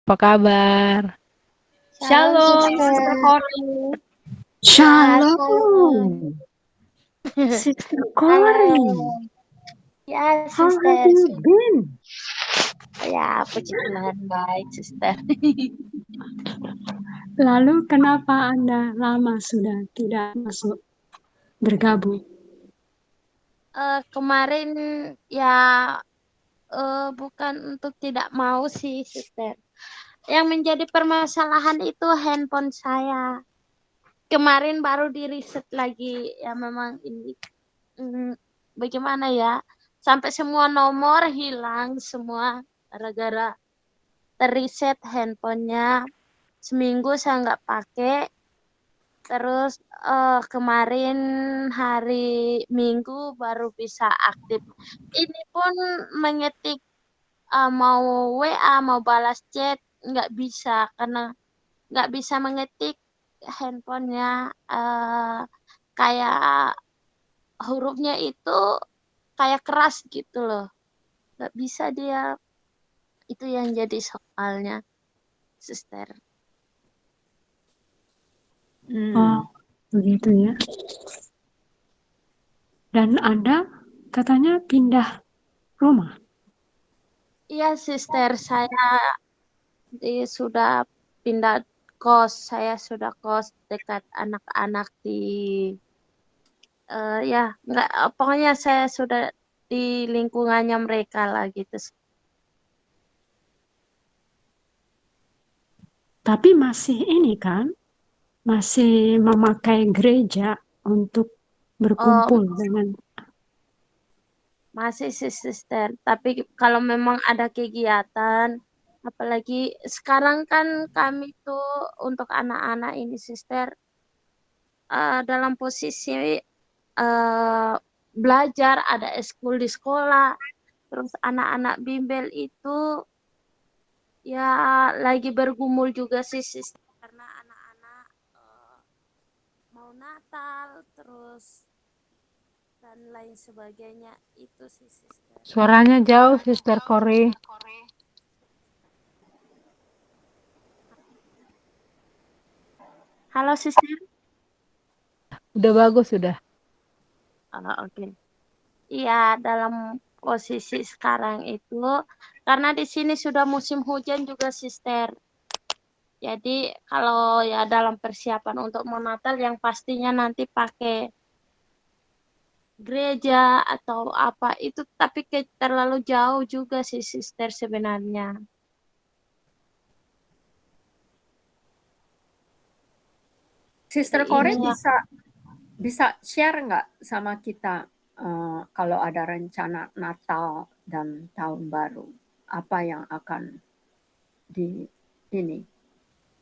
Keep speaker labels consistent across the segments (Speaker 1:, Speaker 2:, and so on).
Speaker 1: Apa kabar?
Speaker 2: Shalom,
Speaker 3: Shalom,
Speaker 2: Sister.
Speaker 3: Sister Cory.
Speaker 2: Ya,
Speaker 4: Shalom,
Speaker 2: shalom.
Speaker 4: Sister
Speaker 2: Halo.
Speaker 4: Cory.
Speaker 2: Ya,
Speaker 4: How have
Speaker 2: Sister.
Speaker 4: you been?
Speaker 2: Ya, puji Tuhan baik, Sister.
Speaker 4: Lalu kenapa Anda lama sudah tidak masuk bergabung?
Speaker 2: Kemarin ya bukan untuk tidak mau sih, Sister. Yang menjadi permasalahan itu handphone saya. Kemarin baru di reset lagi, ya memang ini bagaimana ya? Sampai semua nomor hilang semua gara-gara terreset handphonenya. Seminggu saya nggak pakai. Terus kemarin hari Minggu baru bisa aktif. Ini pun mengetik mau WA, mau balas chat nggak bisa karena nggak bisa mengetik handphonenya kayak hurufnya itu kayak keras gitu loh. Nggak bisa dia. Itu yang jadi soalnya, Sister.
Speaker 4: Oh, begitu ya. Dan Anda katanya pindah rumah.
Speaker 2: Iya, Sister, saya sudah pindah kos. Saya sudah kos dekat anak-anak di ya nggak pokoknya saya sudah di lingkungannya mereka lah gitu.
Speaker 4: Tapi masih ini kan, masih memakai gereja untuk
Speaker 2: Oh,
Speaker 4: berkumpul dengan.
Speaker 2: masih sih, Sister. Tapi kalau memang ada kegiatan, apalagi sekarang kan kami tuh untuk anak-anak ini, Sister, dalam posisi belajar, ada eskul di sekolah, terus anak-anak bimbel itu ya lagi bergumul juga sih, Sister, karena anak-anak mau Natal terus dan lain sebagainya itu sih, Sister.
Speaker 1: Suaranya jauh, Sister Cory.
Speaker 2: Halo, Sister.
Speaker 1: Udah bagus, sudah.
Speaker 2: Oke. Iya, dalam posisi sekarang itu karena di sini sudah musim hujan juga, Sister. Jadi kalau ya dalam persiapan untuk mau Natal yang pastinya nanti pakai gereja atau apa itu, tapi terlalu jauh juga sih, Sister, sebenarnya.
Speaker 3: Sister
Speaker 2: Jadi
Speaker 3: Cory
Speaker 2: ini ya,
Speaker 3: bisa share nggak sama kita kalau ada rencana Natal dan Tahun Baru, apa yang akan di ini
Speaker 2: iya,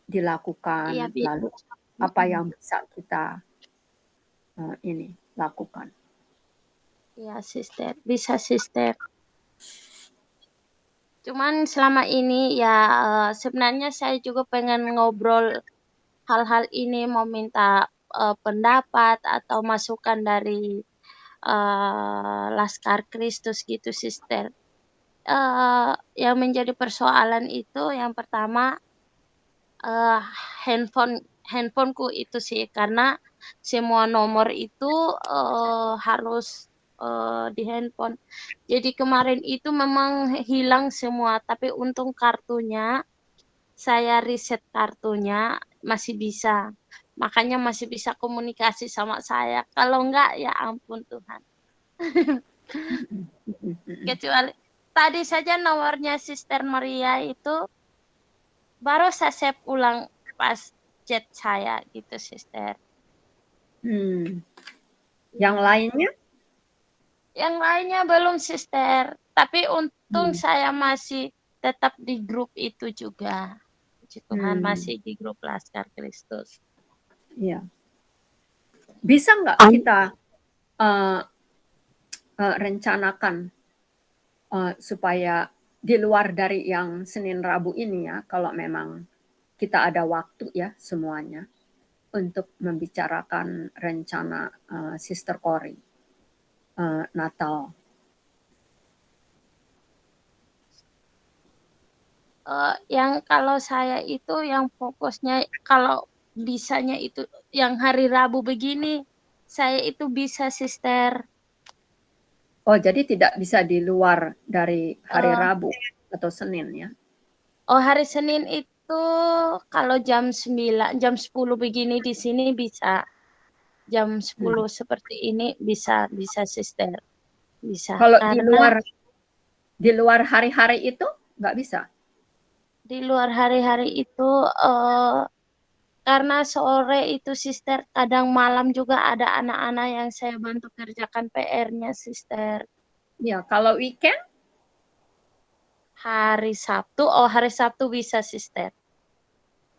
Speaker 3: dilakukan, lalu apa yang bisa kita ini lakukan?
Speaker 2: iya, Sister, bisa, Sister. Cuman selama ini ya sebenarnya saya juga pengen ngobrol hal-hal ini, mau minta pendapat atau masukan dari Laskar Kristus gitu, Sister. Yang menjadi persoalan itu yang pertama eh, handphoneku itu sih, karena semua nomor itu harus di handphone. Jadi kemarin itu memang hilang semua, tapi untung kartunya saya riset, kartunya masih bisa. Makanya masih bisa komunikasi sama saya. Kalau enggak ya ampun Tuhan. Kecuali tadi saja nomornya Sister Maria itu baru saya save ulang pas chat saya gitu, Sister.
Speaker 3: Yang lainnya?
Speaker 2: Yang lainnya belum, Sister. Tapi untung saya masih tetap di grup itu juga. Puji Tuhan masih di grup Laskar Kristus.
Speaker 3: Iya. Bisa nggak kita rencanakan supaya di luar dari yang Senin Rabu ini ya, kalau memang kita ada waktu ya semuanya untuk membicarakan rencana Sister Cory Natal.
Speaker 2: Yang kalau saya itu yang fokusnya kalau bisanya itu yang hari Rabu begini, saya itu bisa Sister.
Speaker 3: Oh, jadi tidak bisa di luar dari hari
Speaker 2: Eee,
Speaker 3: Rabu atau Senin ya?
Speaker 2: hari Senin itu kalau jam 9, jam 10 begini di sini bisa. Jam 10 seperti ini bisa bisa Sister, bisa.
Speaker 3: Kalau
Speaker 2: Karena
Speaker 3: di luar hari-hari itu nggak bisa?
Speaker 2: di luar hari-hari itu, karena sore itu Sister, kadang malam juga ada anak-anak yang saya bantu kerjakan PR-nya Sister.
Speaker 3: Ya, kalau weekend?
Speaker 2: Hari Sabtu bisa Sister.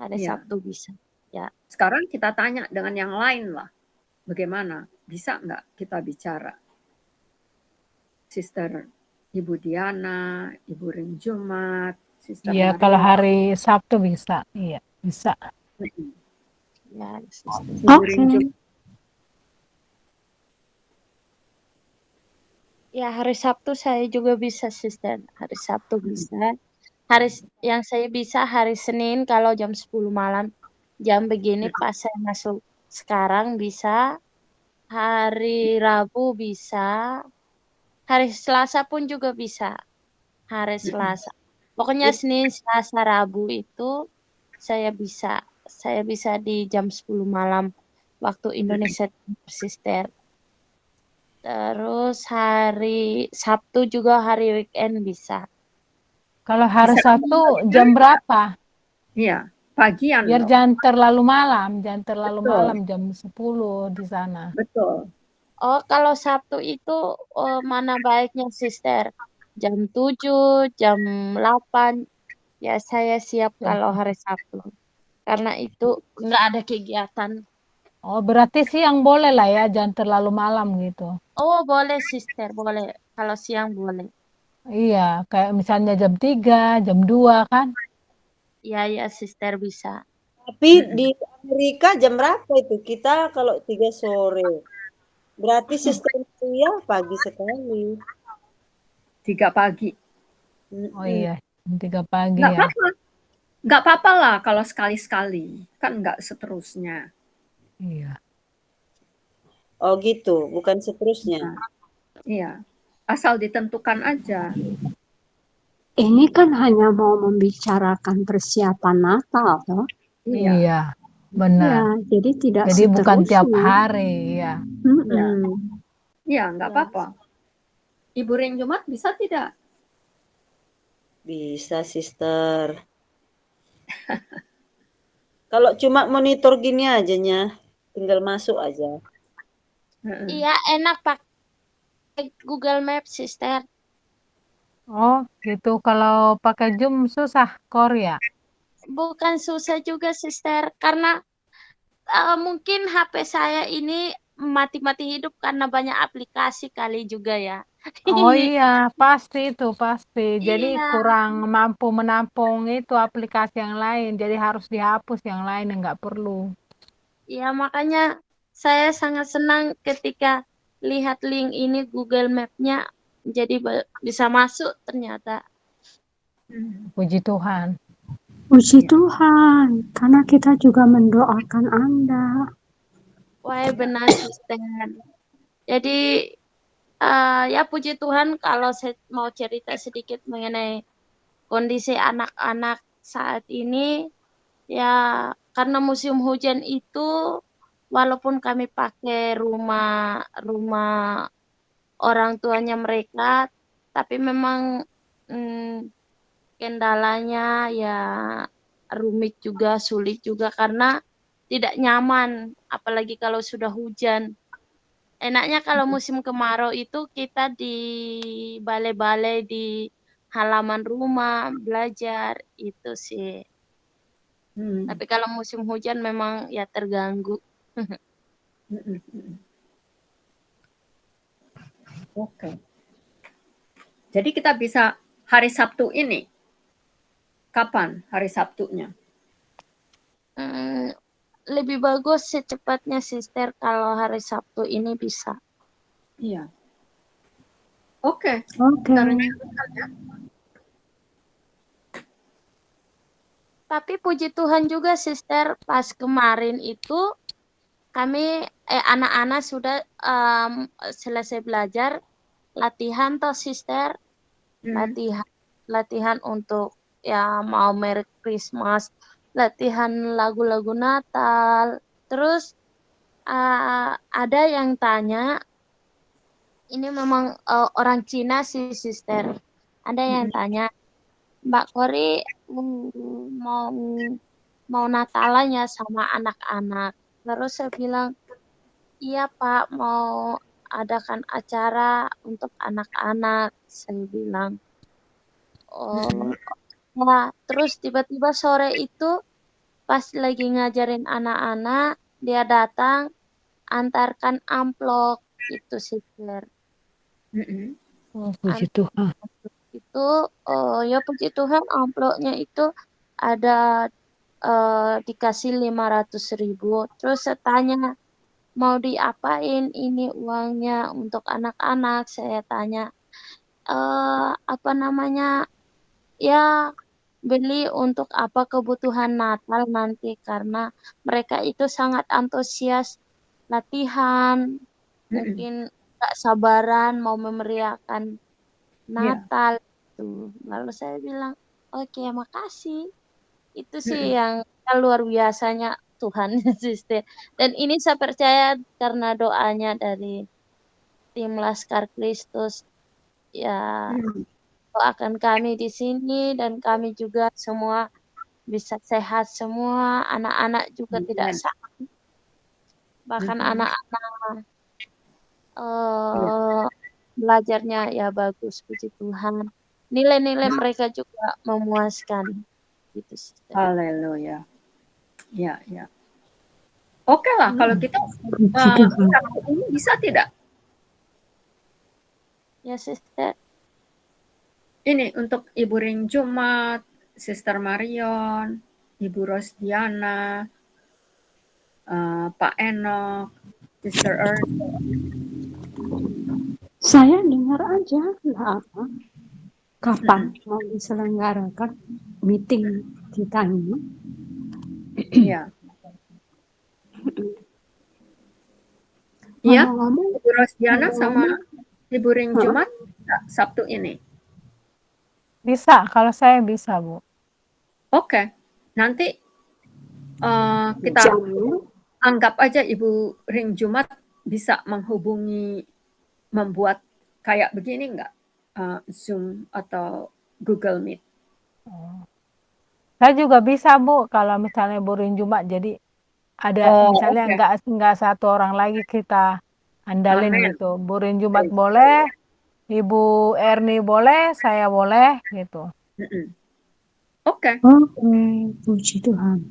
Speaker 2: Hari
Speaker 3: Ya.
Speaker 2: Sabtu bisa, ya.
Speaker 3: Sekarang kita tanya dengan yang lain lah. Bagaimana? Bisa nggak kita bicara? Sister Ibu Diana, Ibu Ring Jumat, Sister
Speaker 1: Iya, kalau
Speaker 3: Maria.
Speaker 1: hari Sabtu bisa. Iya, bisa.
Speaker 2: Ya, Sister.
Speaker 3: Ibu Ring
Speaker 4: Oke.
Speaker 3: Jumat.
Speaker 2: Ya, hari Sabtu saya juga bisa Sister. Hari Sabtu bisa. Yang saya bisa hari Senin kalau jam 10 malam. Jam begini pas saya masuk sekarang bisa. Hari Rabu bisa. Hari Selasa pun juga bisa. Hari Selasa. Pokoknya Senin, Selasa, Rabu itu saya bisa. Saya bisa di jam 10 malam waktu Indonesia Timur, Sister. Terus hari Sabtu juga hari weekend bisa.
Speaker 1: Kalau hari
Speaker 3: Bisa
Speaker 1: Sabtu jam berapa?
Speaker 3: Iya, pagian
Speaker 1: Biar
Speaker 3: loh.
Speaker 1: jangan terlalu malam
Speaker 3: Betul.
Speaker 1: jam 10 di sana.
Speaker 3: Betul.
Speaker 2: Oh, kalau Sabtu itu mana baiknya Sister? Jam 7, jam 8. Ya saya siap kalau hari Sabtu. Karena itu nggak ada kegiatan.
Speaker 1: Oh, berarti siang boleh lah ya, jangan terlalu malam gitu.
Speaker 2: Oh, boleh Sister, boleh. Kalau siang boleh.
Speaker 1: Iya, kayak misalnya jam 3, jam 2 kan?
Speaker 2: Ya, ya Sister bisa.
Speaker 5: Tapi di Amerika jam berapa itu? Kita kalau 3 sore. Berarti sistem kuliah pagi sekali.
Speaker 3: 3 pagi.
Speaker 1: Oh iya, jam 3 pagi
Speaker 3: Nggak
Speaker 1: ya.
Speaker 3: apa-apa. Nggak apa-apa lah kalau sekali-sekali. Kan nggak seterusnya.
Speaker 1: Iya.
Speaker 5: Oh gitu, bukan seterusnya.
Speaker 3: Iya. Asal ditentukan aja.
Speaker 4: Ini kan hanya mau membicarakan persiapan Natal, toh?
Speaker 3: Iya.
Speaker 1: Iya,
Speaker 4: Ya,
Speaker 1: benar.
Speaker 4: jadi tidak
Speaker 1: Jadi bukan tiap
Speaker 4: seterusnya.
Speaker 1: hari ya.
Speaker 3: Iya, nggak apa-apa. Ibu Ring Jumat bisa tidak?
Speaker 5: Bisa, Sister. Kalau cuma monitor gini aja tinggal masuk aja.
Speaker 2: Iya, enak pakai Google Maps Sister.
Speaker 1: Oh, gitu. Kalau pakai Zoom susah, Korea.
Speaker 2: Bukan susah juga Sister, karena mungkin HP saya ini mati-mati hidup karena banyak aplikasi kali juga ya.
Speaker 1: Oh iya, pasti itu, pasti. Jadi
Speaker 2: Iya,
Speaker 1: kurang mampu menampung itu aplikasi yang lain. Jadi harus dihapus yang lain yang nggak perlu.
Speaker 2: ya makanya saya sangat senang ketika lihat link ini Google Map-nya jadi bisa masuk ternyata.
Speaker 1: Puji Tuhan.
Speaker 4: Puji Tuhan, karena kita juga mendoakan Anda.
Speaker 2: Wah, benar Sister. Jadi ya puji Tuhan kalau saya mau cerita sedikit mengenai kondisi anak-anak saat ini, ya karena musim hujan itu walaupun kami pakai rumah orang tuanya mereka, tapi memang kendalanya ya rumit juga, sulit juga karena tidak nyaman, apalagi kalau sudah hujan. Enaknya kalau musim kemarau itu kita di balai-balai di halaman rumah belajar itu sih. Tapi kalau musim hujan memang ya terganggu.
Speaker 3: Oke. Jadi kita bisa hari Sabtu ini. Kapan hari Sabtunya?
Speaker 2: Lebih bagus secepatnya Sister kalau hari Sabtu ini bisa.
Speaker 3: Iya. Oke.
Speaker 4: Oke.
Speaker 3: Kita renungkan ya.
Speaker 2: Tapi puji Tuhan juga Sister, pas kemarin itu kami anak-anak sudah selesai belajar latihan toh Sister, latihan untuk ya mau Merry Christmas, latihan lagu-lagu Natal. Terus ada yang tanya, ini memang orang Cina sih Sister. Ada yang tanya, Mbak Kori mau Natalan ya sama anak-anak. Terus saya bilang, iya Pak, mau adakan acara untuk anak-anak. Saya bilang, oh ya. Terus tiba-tiba sore itu pas lagi ngajarin anak-anak, dia datang antarkan amplop itu Sister.
Speaker 1: Oh, puji Tuhan.
Speaker 2: Itu ya puji Tuhan amplopnya itu ada dikasih 500.000. Terus saya tanya, mau diapain ini uangnya untuk anak-anak? Saya tanya, apa namanya, ya beli untuk apa kebutuhan Natal nanti karena mereka itu sangat antusias latihan, mungkin gak sabaran mau memeriahkan Natal tuh. Lalu saya bilang, oke, makasih. Itu sih yang luar biasanya Tuhan Sister. Dan ini saya percaya karena doanya dari tim Laskar Kristus. Ya, doakan kami di sini dan kami juga semua bisa sehat semua, anak-anak juga tidak sakit. Bahkan anak-anak belajarnya ya bagus, puji Tuhan. Nilai-nilai mereka juga memuaskan. Gitu, Sister.
Speaker 3: Haleluya. Ya, ya. Oke lah, kalau gitu Sabtu ini bisa tidak?
Speaker 2: Ya, Sister.
Speaker 3: Ini untuk Ibu Ring Jumat, Sister Marion, Ibu Rosdiana, Pak Enok, Sister Ernst.
Speaker 4: Saya dengar aja lah apa. Kapan mau diselenggarakan meeting kita ini?
Speaker 3: Iya. Iya,
Speaker 4: Ngomong-ngomong,
Speaker 3: Ibu Rosdiana sama Ibu Ring Jumat Sabtu ini.
Speaker 1: Bisa, kalau saya bisa, Bu.
Speaker 3: Oke, nanti kita anggap aja Ibu Ring Jumat bisa menghubungi, membuat kayak begini enggak? Zoom atau Google Meet.
Speaker 1: Saya juga bisa, Bu, kalau misalnya Bu Ring Jumat. Jadi ada misalnya enggak satu orang lagi kita andalin gitu. Bu Ring Jumat boleh, Ibu Erni boleh, saya boleh gitu.
Speaker 3: Oke.
Speaker 4: Puji Tuhan.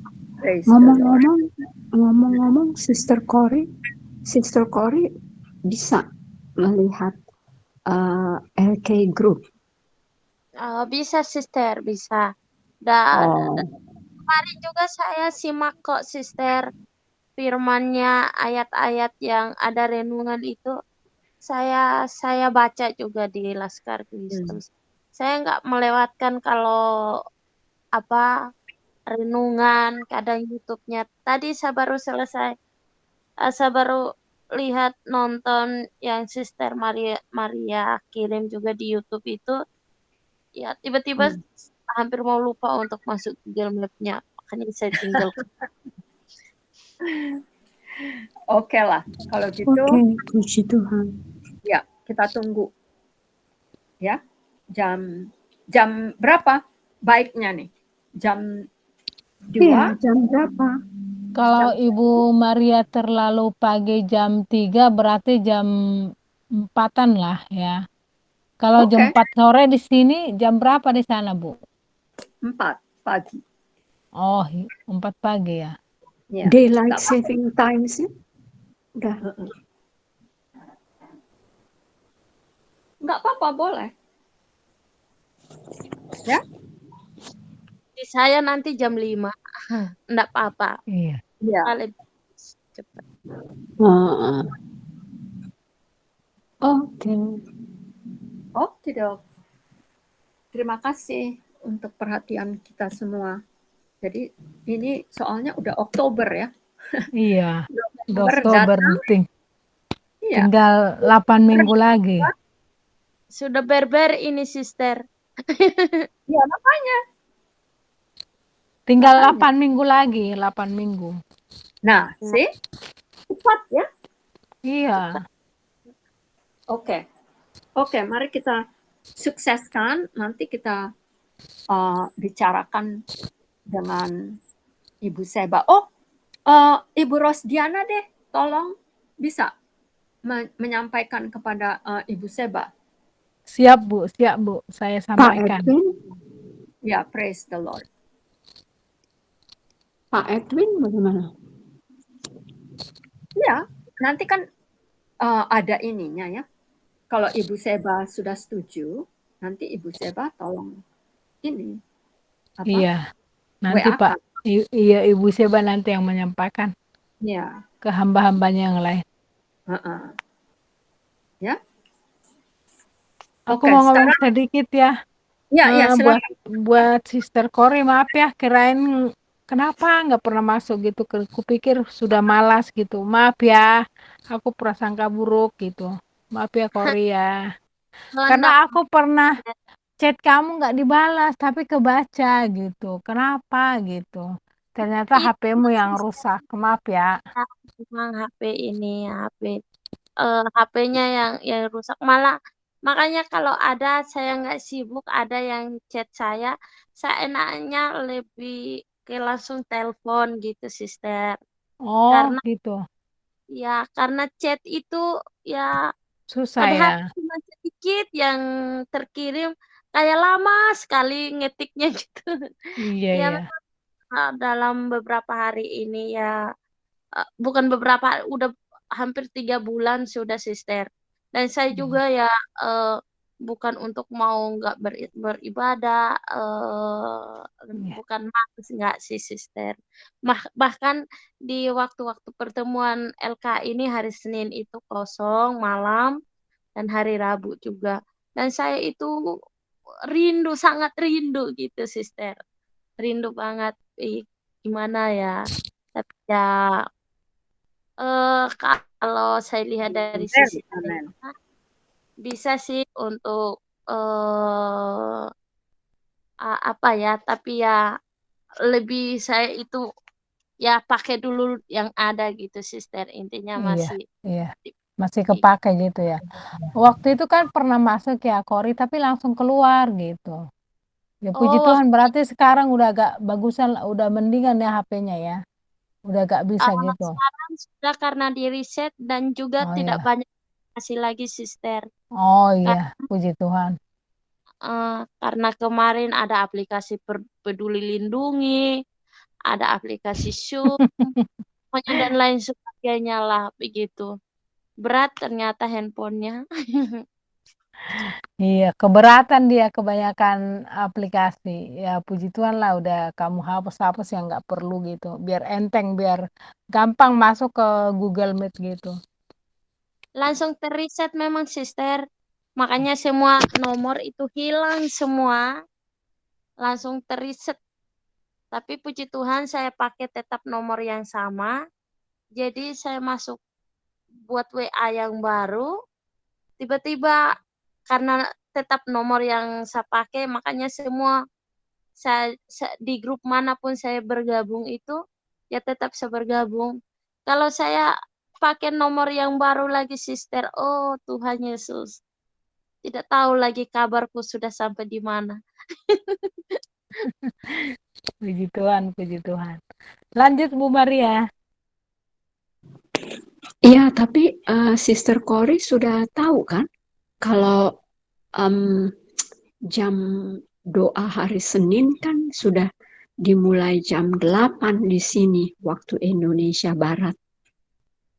Speaker 4: Ngomong-ngomong, Sister Cory bisa melihat LK Group.
Speaker 2: Bisa Sister, bisa. Dan kemarin juga saya simak kok Sister firmannya, ayat-ayat yang ada renungan itu. Saya baca juga di Laskar Kristus. Saya nggak melewatkan kalau apa renungan, kadang YouTube-nya. Tadi saya baru selesai, saya baru lihat nonton yang Sister Maria kirim juga di YouTube itu. Ya tiba-tiba hampir mau lupa untuk masuk Google Map-nya, makanya saya tinggalkan.
Speaker 3: Oke lah, kalau gitu.
Speaker 4: Puji Tuhan.
Speaker 3: Ya, kita tunggu. Ya, jam berapa baiknya nih? Jam 2?
Speaker 4: Iya, jam berapa?
Speaker 1: Kalau Ibu Maria terlalu pagi jam 3 berarti jam 4-an lah ya. Kalau jam 4 sore di sini jam berapa di sana, Bu?
Speaker 3: 4 pagi.
Speaker 1: Oh, 4 pagi ya.
Speaker 4: Daylight saving time sih? Udah.
Speaker 3: Enggak apa-apa, boleh. Ya?
Speaker 2: Di saya nanti jam 5. Enggak apa-apa.
Speaker 1: Iya.
Speaker 2: Paling cepat.
Speaker 4: Oke.
Speaker 3: Oke, Dok. Terima kasih untuk perhatian kita semua. Jadi ini soalnya udah Oktober ya.
Speaker 1: Iya, udah
Speaker 3: Oktober
Speaker 1: Oktober,
Speaker 3: datang, iya.
Speaker 1: tinggal 8 minggu lagi.
Speaker 2: Sudah berber ini, Sister.
Speaker 3: Ya, makanya.
Speaker 1: Tinggal
Speaker 3: Makanya.
Speaker 1: 8 minggu lagi, 8 minggu.
Speaker 3: Nah, sih, cepat ya.
Speaker 1: Iya.
Speaker 3: Oke, mari kita sukseskan. Nanti kita bicarakan dengan Ibu Seba. Oh, Ibu Rosdiana deh, tolong bisa menyampaikan kepada Ibu Seba.
Speaker 1: Siap Bu, saya
Speaker 4: Pak
Speaker 1: sampaikan.
Speaker 4: Edwin,
Speaker 3: Ya, praise the Lord.
Speaker 4: Pak Edwin bagaimana?
Speaker 3: Ya, nanti kan ada ininya ya. Kalau Ibu Seba sudah setuju, nanti Ibu Seba tolong ini apa?
Speaker 1: Iya, nanti
Speaker 3: WA
Speaker 1: Pak,
Speaker 3: kan?
Speaker 1: iya Ibu Seba nanti yang menyampaikan
Speaker 3: Ya,
Speaker 1: ke hamba-hambanya yang lain.
Speaker 3: ya.
Speaker 1: Aku
Speaker 3: Oke,
Speaker 1: mau ngomong
Speaker 3: sekarang
Speaker 1: sedikit ya.
Speaker 3: ya silakan.
Speaker 1: Buat Sister Cory, maaf ya, kirain kenapa nggak pernah masuk gitu. Kupikir sudah malas gitu. Maaf ya, aku prasangka buruk gitu. Maaf ya Cory ya. Karena aku pernah chat kamu nggak dibalas, tapi kebaca gitu. Kenapa gitu? Ternyata
Speaker 2: Itu
Speaker 1: HP-mu yang rusak. Maaf ya.
Speaker 2: memang HP ini, HP-nya yang rusak. Malah makanya kalau ada saya nggak sibuk, ada yang chat saya enaknya lebih ke langsung telepon gitu, Sister.
Speaker 1: Oh
Speaker 2: Karena
Speaker 1: gitu.
Speaker 2: karena chat itu ya
Speaker 1: Susah ya.
Speaker 2: padahal cuma sedikit yang terkirim, kayak lama sekali ngetiknya gitu.
Speaker 1: Iya
Speaker 2: Ya
Speaker 1: ya.
Speaker 2: memang dalam beberapa hari ini ya, bukan beberapa, udah hampir 3 bulan sudah, Sister. Dan saya juga ya, bukan untuk mau nggak beribadah,
Speaker 1: Iya.
Speaker 2: bukan males, nggak sih, Sister. Bahkan di waktu-waktu pertemuan LK ini hari Senin itu kosong malam dan hari Rabu juga. Dan saya itu rindu, sangat rindu gitu, Sister. Rindu banget, gimana ya, tapi ya kalau saya lihat dari sisi
Speaker 3: Amen.
Speaker 2: lainnya, bisa sih untuk, apa ya, tapi ya lebih saya itu ya pakai dulu yang ada gitu, Sister, intinya
Speaker 1: Iya,
Speaker 2: masih
Speaker 1: iya. Masih kepake gitu ya. Waktu itu kan pernah masuk ya Cory, tapi langsung keluar gitu. Ya puji
Speaker 2: oh,
Speaker 1: Tuhan, berarti sekarang udah agak bagusan, udah mendingan ya HP-nya ya. Udah agak bisa gitu.
Speaker 2: sekarang sudah karena di-reset dan juga
Speaker 1: Oh
Speaker 2: tidak
Speaker 1: iya.
Speaker 2: banyak masih lagi, Sister.
Speaker 1: Oh iya, puji Tuhan.
Speaker 2: Karena kemarin ada aplikasi Peduli Lindungi, ada aplikasi Zoom, pokoknya dan lain sebagainya lah begitu. Berat ternyata handphonenya.
Speaker 1: Iya, keberatan dia kebanyakan aplikasi. Ya puji Tuhan lah udah kamu hapus-hapus yang nggak perlu gitu. Biar enteng, biar gampang masuk ke Google Meet gitu.
Speaker 2: Langsung terreset memang, Sister. Makanya semua nomor itu hilang semua. Langsung terreset. Tapi puji Tuhan saya pakai tetap nomor yang sama. Jadi saya masuk buat WA yang baru. Tiba-tiba karena tetap nomor yang saya pakai, makanya semua di grup manapun saya bergabung itu, ya tetap saya bergabung. Kalau saya pakai nomor yang baru lagi, Sister, oh Tuhan Yesus, tidak tahu lagi kabarku sudah sampai di mana.
Speaker 1: Puji Tuhan, puji Tuhan. Lanjut Bu Maria.
Speaker 4: Iya, tapi Sister Cory sudah tahu kan kalau jam doa hari Senin kan sudah dimulai jam 8 di sini waktu Indonesia Barat.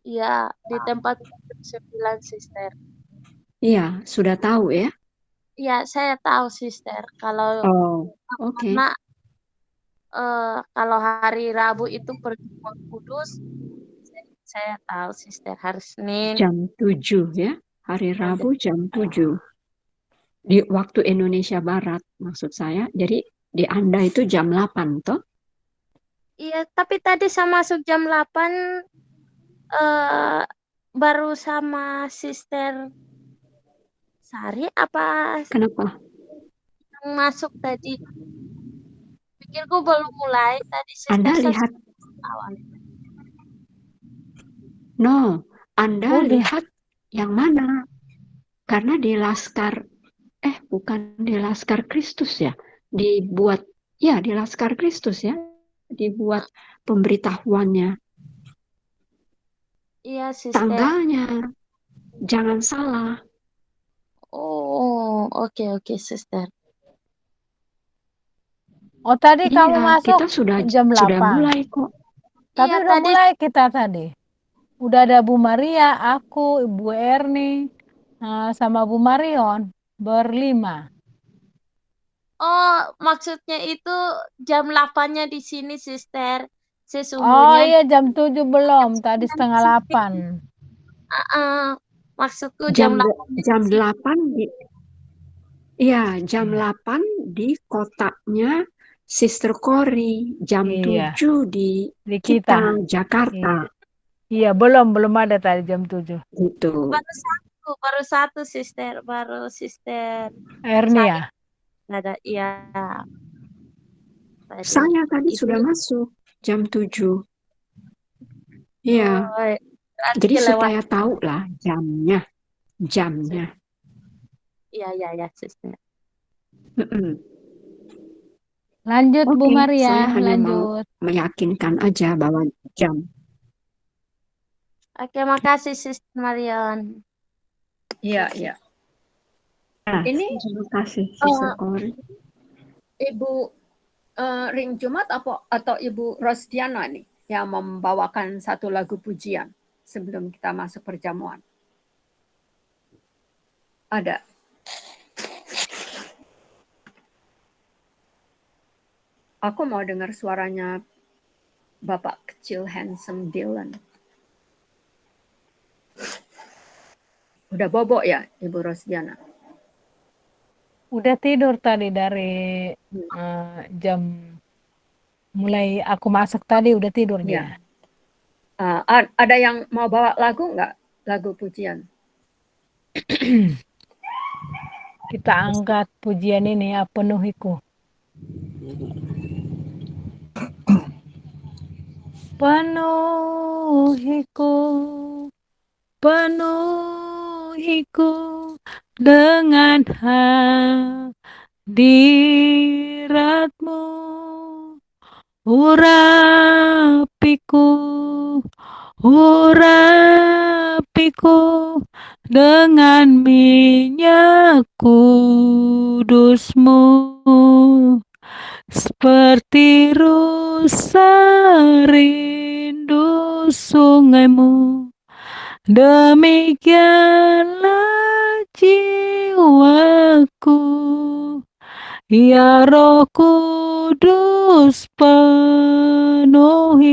Speaker 2: Ya, di tempat 9, Sister.
Speaker 4: Iya, sudah tahu ya?
Speaker 2: Ya, saya tahu, Sister. Kalau
Speaker 4: Oke.
Speaker 2: karena kalau hari Rabu itu pertemuan kudus, saya tahu, Sister, hari Senin.
Speaker 4: Jam 7 ya, hari Rabu jam 7. Di waktu Indonesia Barat maksud saya. Jadi di Anda itu jam 8 toh?
Speaker 2: Iya, tapi tadi saya masuk jam 8 baru sama Sister Sari apa
Speaker 4: Kenapa?
Speaker 2: yang masuk tadi? Pikirku belum mulai tadi
Speaker 4: Anda
Speaker 2: Sister Sari
Speaker 4: lihat,
Speaker 2: awal.
Speaker 4: no, Anda
Speaker 1: Udah.
Speaker 4: lihat yang mana? Karena di Laskar, bukan di Laskar Kristus ya, dibuat, ya di Laskar Kristus ya, dibuat pemberitahuannya.
Speaker 2: Iya, Sister.
Speaker 4: Tanggalnya, jangan salah.
Speaker 2: Oh, oke, Sister.
Speaker 1: Oh, tadi kamu
Speaker 4: Iya,
Speaker 1: masuk
Speaker 4: kita sudah
Speaker 1: jam 8.
Speaker 4: mulai kok.
Speaker 1: Tapi
Speaker 2: Iya,
Speaker 1: udah
Speaker 2: tadi
Speaker 1: mulai kita tadi. Udah ada Bu Maria, aku, Ibu Erni, sama Bu Marion, berlima.
Speaker 2: oh, maksudnya itu jam 8-nya di sini, Sister.
Speaker 1: Oh
Speaker 2: Sesungguhnya
Speaker 1: iya, jam 7 belum, tadi
Speaker 2: 9 di
Speaker 1: setengah
Speaker 2: sini.
Speaker 1: 8.
Speaker 2: Maksudku jam 8
Speaker 4: Jam
Speaker 2: di sini.
Speaker 4: 8 jam 8 di kotaknya Sister Cory, jam
Speaker 1: Iya.
Speaker 4: 7 di
Speaker 1: Di
Speaker 4: kita,
Speaker 1: kita.
Speaker 4: Jakarta.
Speaker 1: Iya, belum ada tadi jam 7.
Speaker 4: Gitu.
Speaker 2: Baru satu Sister, baru Sister
Speaker 1: Erni ya?
Speaker 2: ada, iya.
Speaker 4: Saya tadi
Speaker 2: Itu-
Speaker 4: sudah masuk jam 7. Iya.
Speaker 2: Oh, berarti
Speaker 4: Jadi
Speaker 2: kelewat.
Speaker 4: supaya tahu lah jamnya.
Speaker 2: Iya, Sister.
Speaker 4: Mm-mm.
Speaker 1: Lanjut Bu
Speaker 4: Oke,
Speaker 1: Maria,
Speaker 4: saya hanya mau
Speaker 1: lanjut.
Speaker 4: meyakinkan aja bahwa jam.
Speaker 2: Oke, makasih Sister Marion.
Speaker 3: Iya. Ini
Speaker 4: Terima kasih, Sister Cory.
Speaker 3: Ibu Ring Jumat atau Ibu Rosdiana nih yang membawakan satu lagu pujian sebelum kita masuk perjamuan. Ada. Aku mau dengar suaranya Bapak kecil handsome Dylan. Udah bobok ya, Ibu Rosdiana?
Speaker 1: Udah tidur tadi dari jam mulai aku masuk tadi udah tidur dia.
Speaker 3: Ada yang mau bawa lagu nggak? Lagu pujian?
Speaker 1: Kita angkat pujian ini ya, penuhiku. Penuhiku dengan hadiratmu, urapiku dengan minyak kudusmu, seperti rusa rindu sungaimu, demikianlah jiwaku. Ya Roh Kudus, penuhi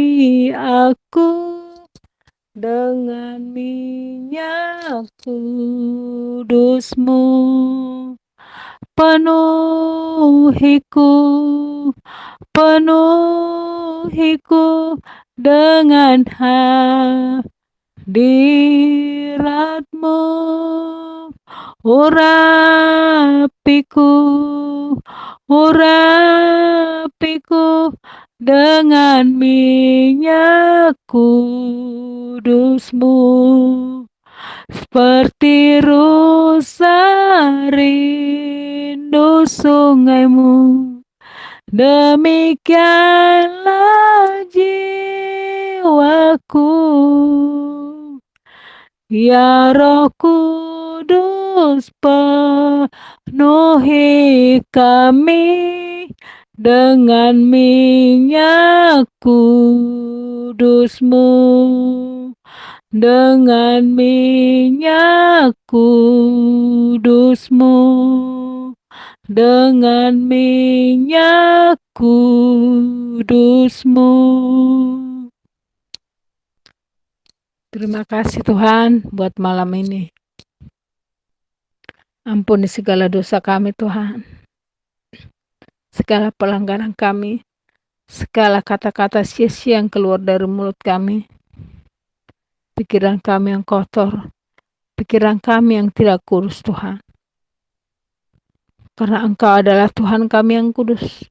Speaker 1: aku dengan minyak kudusmu. Penuhiku dengan hadiratmu, urapiku dengan minyak kudusmu, seperti rusa rindu sungaimu, demikianlah jiwaku. Ya Roh Kudus, penuhi kami dengan minyak kudusmu, dengan minyak kudusmu, dengan minyak kudusmu. Terima kasih Tuhan buat malam ini. Ampuni segala dosa kami Tuhan, segala pelanggaran kami, segala kata-kata sia-sia yang keluar dari mulut kami, pikiran kami yang kotor, pikiran kami yang tidak kudus Tuhan. Karena Engkau adalah Tuhan kami yang kudus,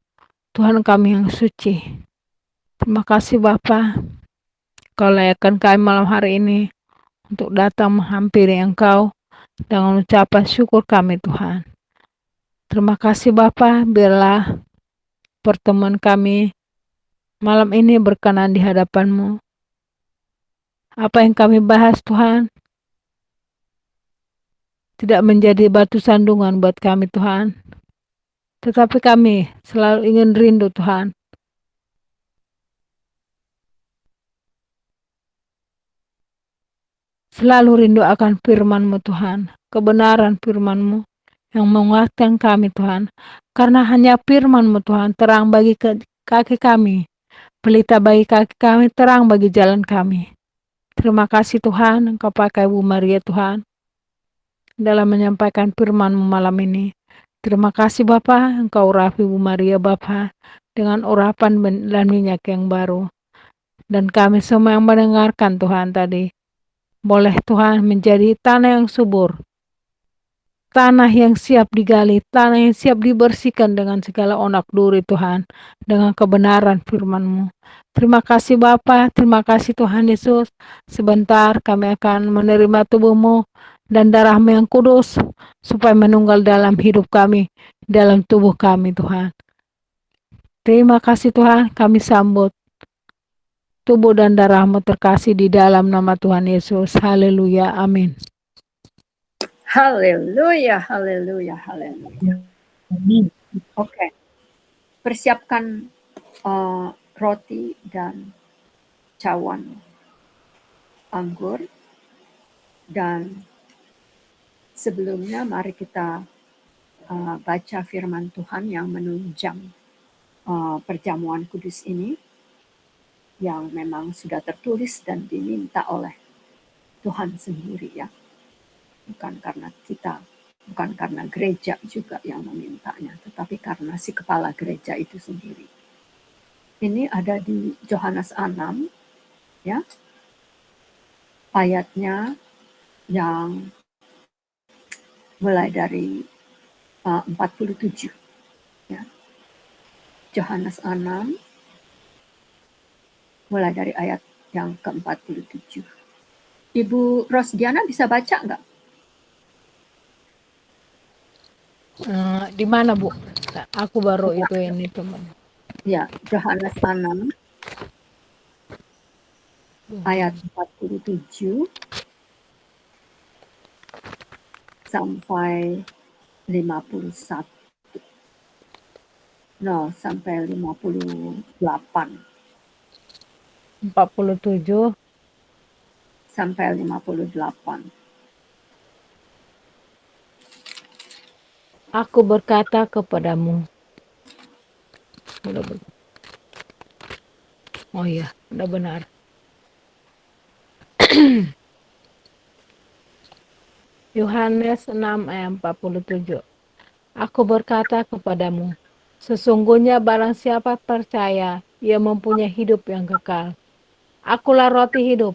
Speaker 1: Tuhan kami yang suci. Terima kasih Bapa, Kau layakkan kami malam hari ini untuk datang menghampiri Engkau dengan ucapan syukur kami Tuhan. Terima kasih Bapa, biarlah pertemuan kami malam ini berkenan di hadapan-Mu. Apa yang kami bahas Tuhan, tidak menjadi batu sandungan buat kami Tuhan. Tetapi kami selalu ingin rindu Tuhan. Selalu rindu akan firman-Mu Tuhan. Kebenaran firman-Mu yang menguatkan kami Tuhan. Karena hanya firman-Mu Tuhan terang bagi kaki kami. Pelita bagi kaki kami, terang bagi jalan kami. Terima kasih Tuhan, Engkau pakai Bu Maria Tuhan dalam menyampaikan firman-Mu malam ini. Terima kasih Bapa, Engkau urapi Bu Maria Bapa dengan urapan dan minyak yang baru. Dan kami semua yang mendengarkan Tuhan tadi, boleh Tuhan menjadi tanah yang subur, tanah yang siap digali, tanah yang siap dibersihkan dengan segala onak duri Tuhan, dengan kebenaran firman-Mu. Terima kasih Bapa, terima kasih Tuhan Yesus. Sebentar kami akan menerima tubuh-Mu dan darah-Mu yang kudus, supaya menunggal dalam hidup kami, dalam tubuh kami Tuhan. Terima kasih Tuhan, kami sambut tubuh dan darah-Mu terkasih di dalam nama Tuhan Yesus. Haleluya, amin.
Speaker 3: Haleluya, haleluya, haleluya. Oke. Persiapkan roti dan cawan anggur. Dan sebelumnya mari kita baca firman Tuhan yang menunjang perjamuan kudus ini, yang memang sudah tertulis dan diminta oleh Tuhan sendiri ya. Bukan karena kita, bukan karena gereja juga yang memintanya, tetapi karena si kepala gereja itu sendiri. Ini ada di Yohanes 6 ya. Ayatnya yang mulai dari 47 ya. Yohanes 6 mulai dari ayat yang ke-47. Ibu Rosdiana bisa baca nggak?
Speaker 1: Di mana Bu? Aku baru itu ini teman.
Speaker 3: Ya, Yohanes 6 ayat 47 sampai 51. No, sampai 58.
Speaker 1: 47
Speaker 3: sampai 58.
Speaker 1: Aku berkata kepadamu. Oh iya, udah benar. Yohanes 6 ayat 47. Aku berkata kepadamu, sesungguhnya barang siapa percaya, ia mempunyai hidup yang kekal. Akulah roti hidup.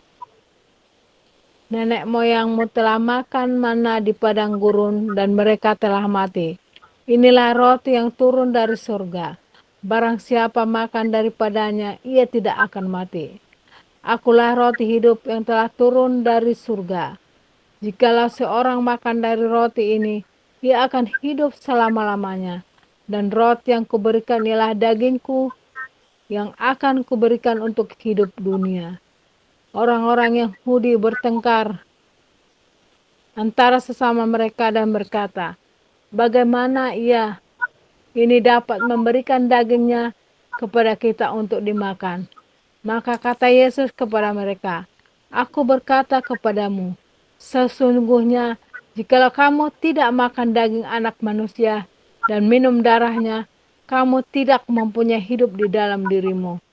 Speaker 1: Nenek moyangmu telah makan mana di padang gurun dan mereka telah mati. Inilah roti yang turun dari surga. Barang siapa makan daripadanya, ia tidak akan mati. Akulah roti hidup yang telah turun dari surga. Jikalau seorang makan dari roti ini, ia akan hidup selama-lamanya. Dan roti yang kuberikan ialah dagingku yang akan kuberikan untuk hidup dunia. Orang-orang Yahudi bertengkar antara sesama mereka dan berkata, bagaimana ia ini dapat memberikan dagingnya kepada kita untuk dimakan? Maka kata Yesus kepada mereka, aku berkata kepadamu, sesungguhnya jikalau kamu tidak makan daging anak manusia dan minum darahnya, kamu tidak mempunyai hidup di dalam dirimu.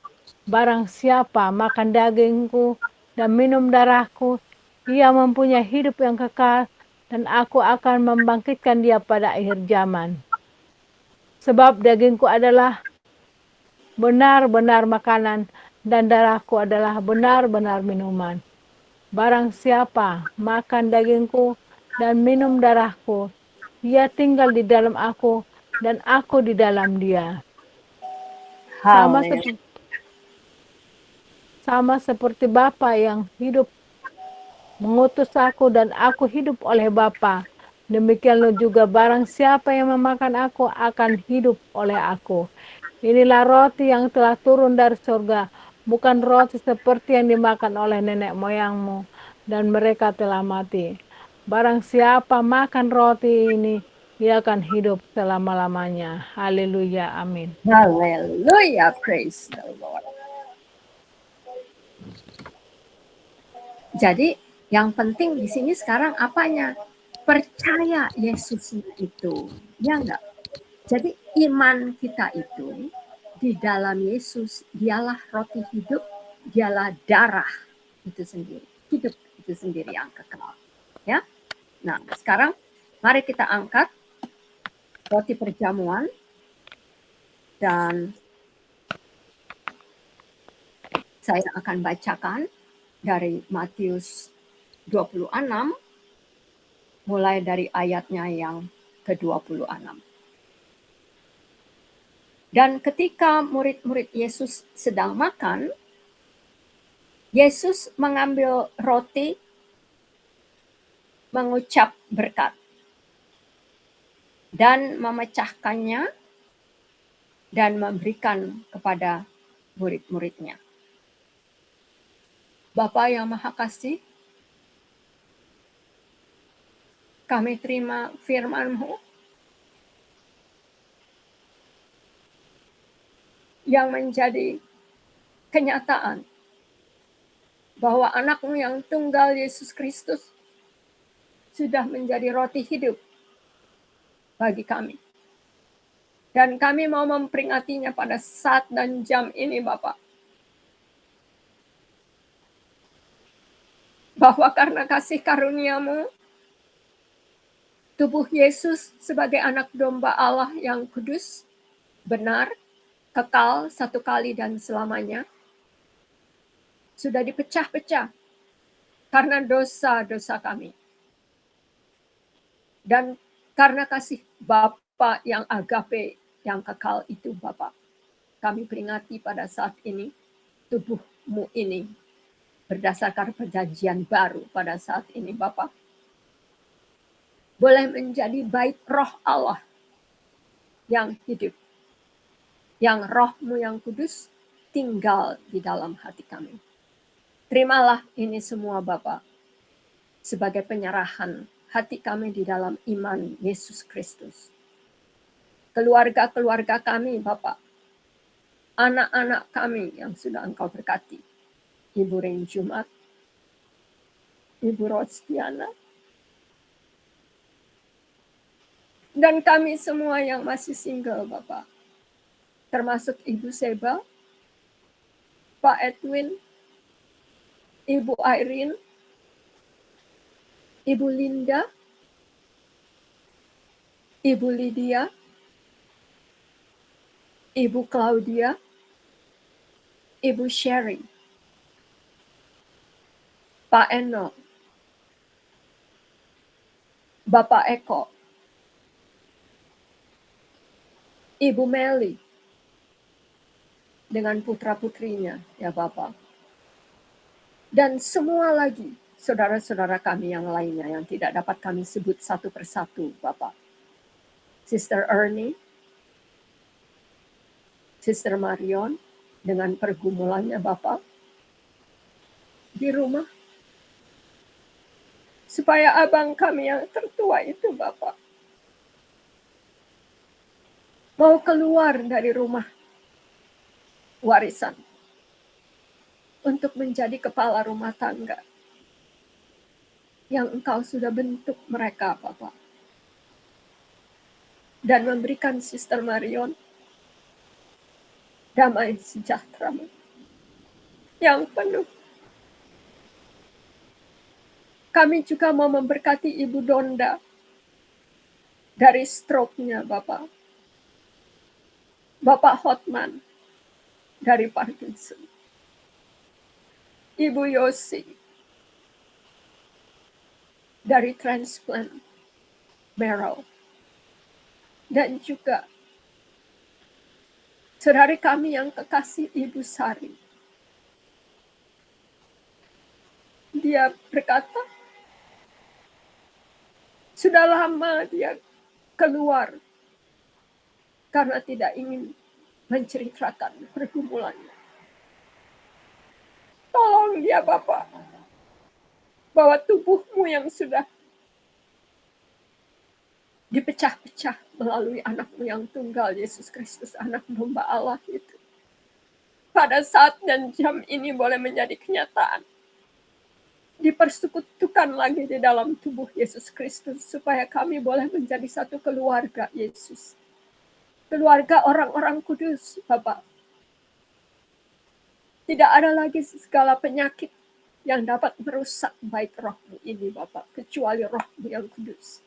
Speaker 1: Barang siapa makan dagingku dan minum darahku, ia mempunyai hidup yang kekal, dan aku akan membangkitkan dia pada akhir zaman. Sebab dagingku adalah benar-benar makanan, dan darahku adalah benar-benar minuman. Barang siapa makan dagingku dan minum darahku, ia tinggal di dalam aku dan aku di dalam dia.
Speaker 3: Haleluya.
Speaker 1: Sama seperti Bapa yang hidup mengutus aku dan aku hidup oleh Bapa. Demikianlah juga barang siapa yang memakan aku akan hidup oleh aku. Inilah roti yang telah turun dari surga, bukan roti seperti yang dimakan oleh nenek moyangmu, dan mereka telah mati. Barang siapa makan roti ini, dia akan hidup selama-lamanya. Haleluya, amin.
Speaker 3: Haleluya, praise the Lord. Jadi yang penting di sini sekarang apanya? Percaya Yesus itu, ya enggak? Jadi iman kita itu di dalam Yesus, dialah roti hidup, dialah darah itu sendiri, hidup itu sendiri yang kekal. Ya, nah sekarang mari kita angkat roti perjamuan dan saya akan bacakan dari Matius 26 mulai dari ayatnya yang ke-26. Dan ketika murid-murid Yesus sedang makan, Yesus mengambil roti, mengucap berkat, dan memecahkannya dan memberikan kepada murid-muridnya. Bapa yang Maha Kasih, kami terima firman-Mu yang menjadi kenyataan bahwa anak-Mu yang tunggal Yesus Kristus sudah menjadi roti hidup bagi kami. Dan kami mau memperingatinya pada saat dan jam ini, Bapak. Bahwa karena kasih karunia-Mu, tubuh Yesus sebagai anak domba Allah yang kudus, benar, kekal satu kali dan selamanya, sudah dipecah-pecah karena dosa-dosa kami. Dan karena kasih Bapa yang agape, yang kekal itu Bapa, kami peringati pada saat ini, tubuh-Mu ini berdasarkan perjanjian baru pada saat ini Bapa, boleh menjadi bait roh Allah yang hidup, yang roh-Mu yang kudus tinggal di dalam hati kami. Terimalah ini semua Bapa sebagai penyerahan hati kami di dalam iman Yesus Kristus. Keluarga-keluarga kami Bapa, anak-anak kami yang sudah Engkau berkati, Ibu Ren Jumat, Ibu Rostiana, dan kami semua yang masih single Bapak, termasuk Ibu Seba, Pak Edwin, Ibu Irene, Ibu Linda, Ibu Lydia, Ibu Claudia, Ibu Sherry, Pak Eno, Bapak Eko, Ibu Meli, dengan putra-putrinya ya Bapak. Dan semua lagi saudara-saudara kami yang lainnya yang tidak dapat kami sebut satu persatu Bapak. Sister Ernie, Sister Marion, dengan pergumulannya Bapak di rumah. Supaya abang kami yang tertua itu Bapak mau keluar dari rumah warisan untuk menjadi kepala rumah tangga yang Engkau sudah bentuk mereka Bapak. Dan memberikan Sister Marion damai sejahtera yang penuh. Kami juga mau memberkati Ibu Donda dari stroke-nya Bapak. Bapak Hotman dari Parkinson, Ibu Yosi dari transplant marrow, dan juga saudari kami yang kekasih Ibu Sari. Dia berkata, sudah lama dia keluar karena tidak ingin menceritakan pergumulannya. Tolong dia Bapak, bahwa tubuhmu yang sudah dipecah-pecah melalui anakmu yang tunggal, Yesus Kristus, anak domba Allah itu, pada saat dan jam ini boleh menjadi kenyataan. Dipersekutukan lagi di dalam tubuh Yesus Kristus, supaya kami boleh menjadi satu keluarga Yesus. Keluarga orang-orang kudus, Bapak. Tidak ada lagi segala penyakit yang dapat merusak baik rohmu ini, Bapak, kecuali rohmu yang kudus,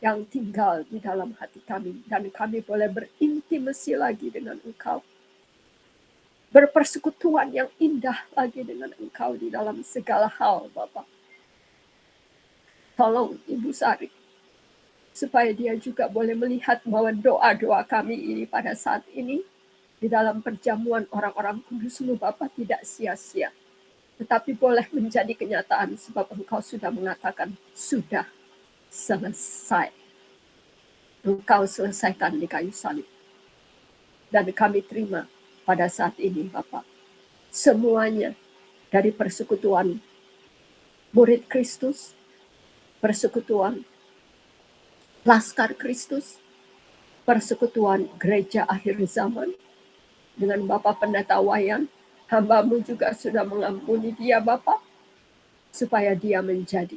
Speaker 3: yang tinggal di dalam hati kami. Dan kami boleh berintimasi lagi dengan Engkau. Berpersekutuan yang indah lagi dengan Engkau di dalam segala hal, Bapak. Tolong Ibu Sari, supaya dia juga boleh melihat bahwa doa-doa kami ini pada saat ini, di dalam perjamuan orang-orang kudus-Mu, Bapak, tidak sia-sia. Tetapi boleh menjadi kenyataan, sebab Engkau sudah mengatakan, sudah selesai. Engkau selesaikan di kayu salib. Dan kami terima pada saat ini, Bapak, semuanya dari persekutuan murid Kristus, persekutuan Laskar Kristus, persekutuan gereja akhir zaman, dengan Bapak Pendeta Wayan, hamba-Mu juga sudah mengampuni dia, Bapak, supaya dia menjadi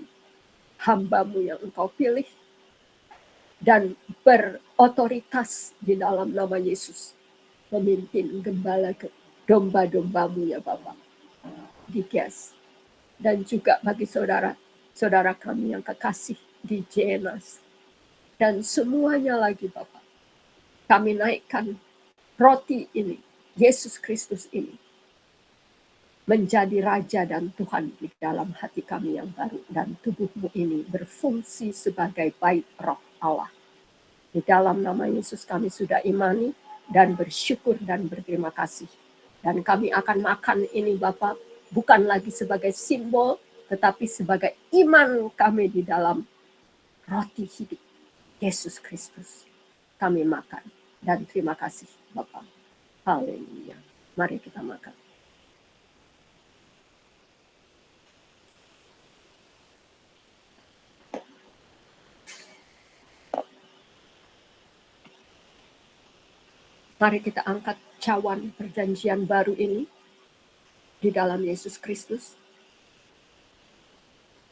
Speaker 3: hamba-Mu yang Engkau pilih, dan berotoritas di dalam nama Yesus, memimpin gembala domba-domba-Mu ya Bapak, di GES. Dan juga bagi saudara kami yang kekasih di JNAS, dan semuanya lagi Bapak, kami naikkan roti ini, Yesus Kristus ini, menjadi Raja dan Tuhan di dalam hati kami yang baru, dan tubuh-Mu ini berfungsi sebagai bait roh Allah. Di dalam nama Yesus kami sudah imani dan bersyukur dan berterima kasih. Dan kami akan makan ini Bapak, bukan lagi sebagai simbol, tetapi sebagai iman kami di dalam roti hidup Yesus Kristus. Kami makan dan terima kasih Bapak. Haleluya. Mari kita makan. Mari kita angkat cawan perjanjian baru ini di dalam Yesus Kristus.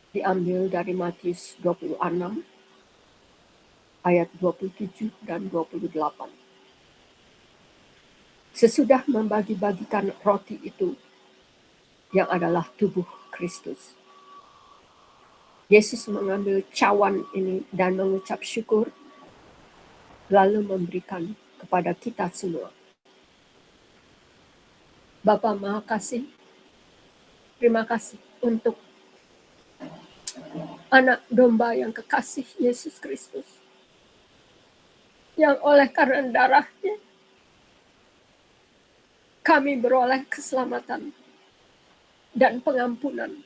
Speaker 3: Diambil dari Matius 26 ayat 27 dan 28. Sesudah membagi-bagikan roti itu, yang adalah tubuh Kristus, Yesus mengambil cawan ini dan mengucap syukur, lalu memberikan kepada kita semua. Bapa Maha Kasih, terima kasih untuk anak domba yang kekasih Yesus Kristus, yang oleh karena darahnya kami beroleh keselamatan dan pengampunan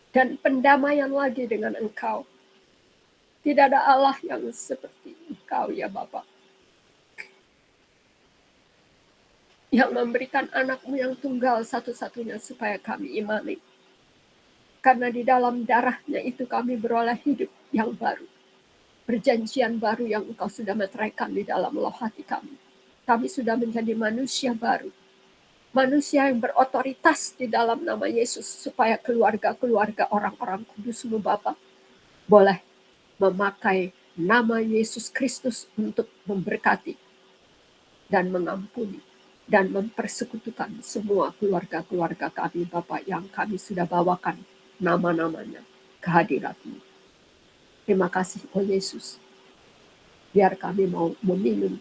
Speaker 3: dan pendamaian lagi dengan Engkau. Tidak ada Allah yang seperti Engkau ya Bapa, yang memberikan anak-Mu yang tunggal satu-satunya supaya kami imani. Karena di dalam darahnya itu kami beroleh hidup yang baru. Perjanjian baru yang Engkau sudah meteraikan di dalam loh hati kami. Kami sudah menjadi manusia baru. Manusia yang berotoritas di dalam nama Yesus, supaya keluarga-keluarga orang-orang kudus-Mu Bapa boleh memakai nama Yesus Kristus untuk memberkati dan mengampuni dan mempersekutukan semua keluarga-keluarga kami Bapa, yang kami sudah bawakan nama-namanya ke hadirat-Mu. Terima kasih oh Yesus, biar kami mau meminum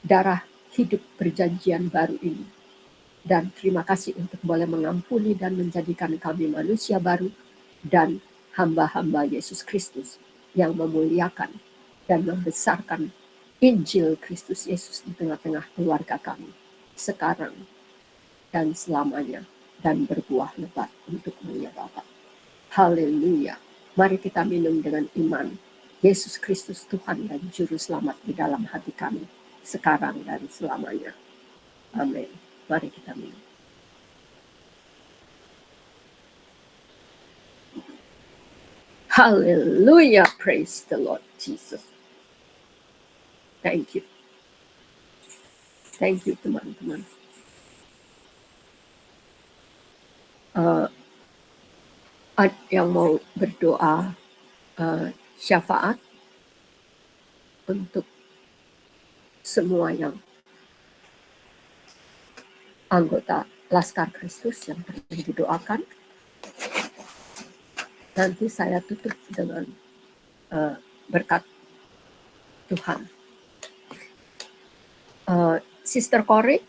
Speaker 3: darah hidup perjanjian baru ini. Dan terima kasih untuk boleh mengampuni dan menjadikan kami manusia baru dan hamba-hamba Yesus Kristus yang memuliakan dan membesarkan Injil Kristus Yesus di tengah-tengah keluarga kami sekarang dan selamanya, dan berbuah lebat untuk mulia Bapa. Haleluya. Mari kita minum dengan iman. Yesus Kristus Tuhan dan Juru Selamat di dalam hati kami sekarang dan selamanya. Amin. Mari kita minum. Haleluya. Praise the Lord Jesus. Thank you. Thank you teman-teman. Yang mau berdoa syafaat untuk semua yang anggota Laskar Kristus yang perlu didoakan. Nanti saya tutup dengan berkat Tuhan. Sister Corey,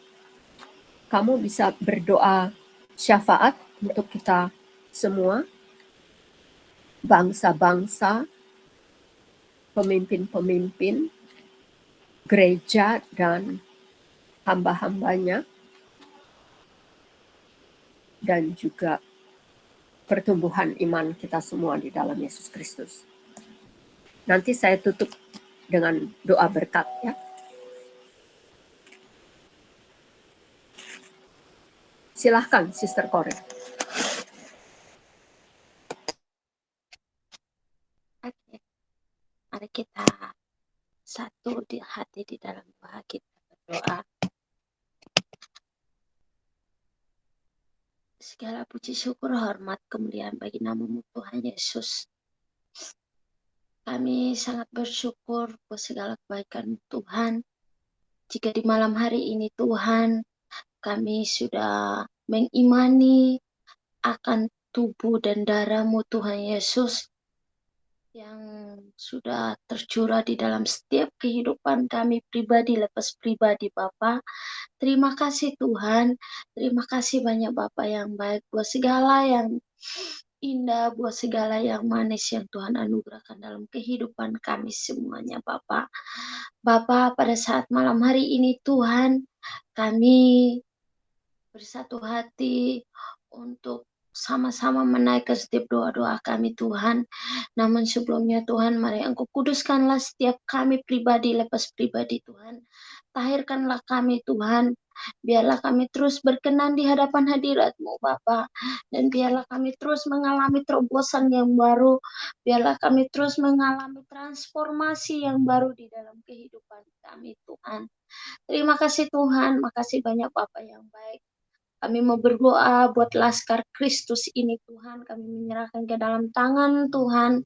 Speaker 3: kamu bisa berdoa syafaat untuk kita semua, bangsa-bangsa, pemimpin-pemimpin, gereja, dan hamba-hambanya, dan juga pertumbuhan iman kita semua di dalam Yesus Kristus. Nanti saya tutup dengan doa berkat ya. Silahkan Sister Corey.
Speaker 2: Oke, mari kita satu di hati di dalam doa, kita berdoa. Segala puji syukur, hormat, kemuliaan bagi nama-Mu Tuhan Yesus. Kami sangat bersyukur buat segala kebaikan Tuhan. Jika di malam hari ini Tuhan, kami sudah mengimani akan tubuh dan darah-Mu Tuhan Yesus yang sudah tercurah di dalam setiap kehidupan kami pribadi lepas pribadi Bapa. Terima kasih Tuhan, terima kasih banyak Bapa yang baik buat segala yang indah, buat segala yang manis yang Tuhan anugerahkan dalam kehidupan kami semuanya Bapa. Bapa, pada saat malam hari ini Tuhan, kami bersatu hati untuk sama-sama menaikkan setiap doa-doa kami Tuhan. Namun sebelumnya Tuhan, mari Engkau kuduskanlah setiap kami pribadi lepas pribadi Tuhan. Tahirkanlah kami Tuhan. Biarlah kami terus berkenan di hadapan hadirat-Mu Bapa. Dan biarlah kami terus mengalami terobosan yang baru. Biarlah kami terus mengalami transformasi yang baru di dalam kehidupan kami Tuhan. Terima kasih Tuhan, makasih banyak Bapa yang baik. Kami mau berdoa buat Laskar Kristus ini Tuhan. Kami menyerahkan ke dalam tangan Tuhan.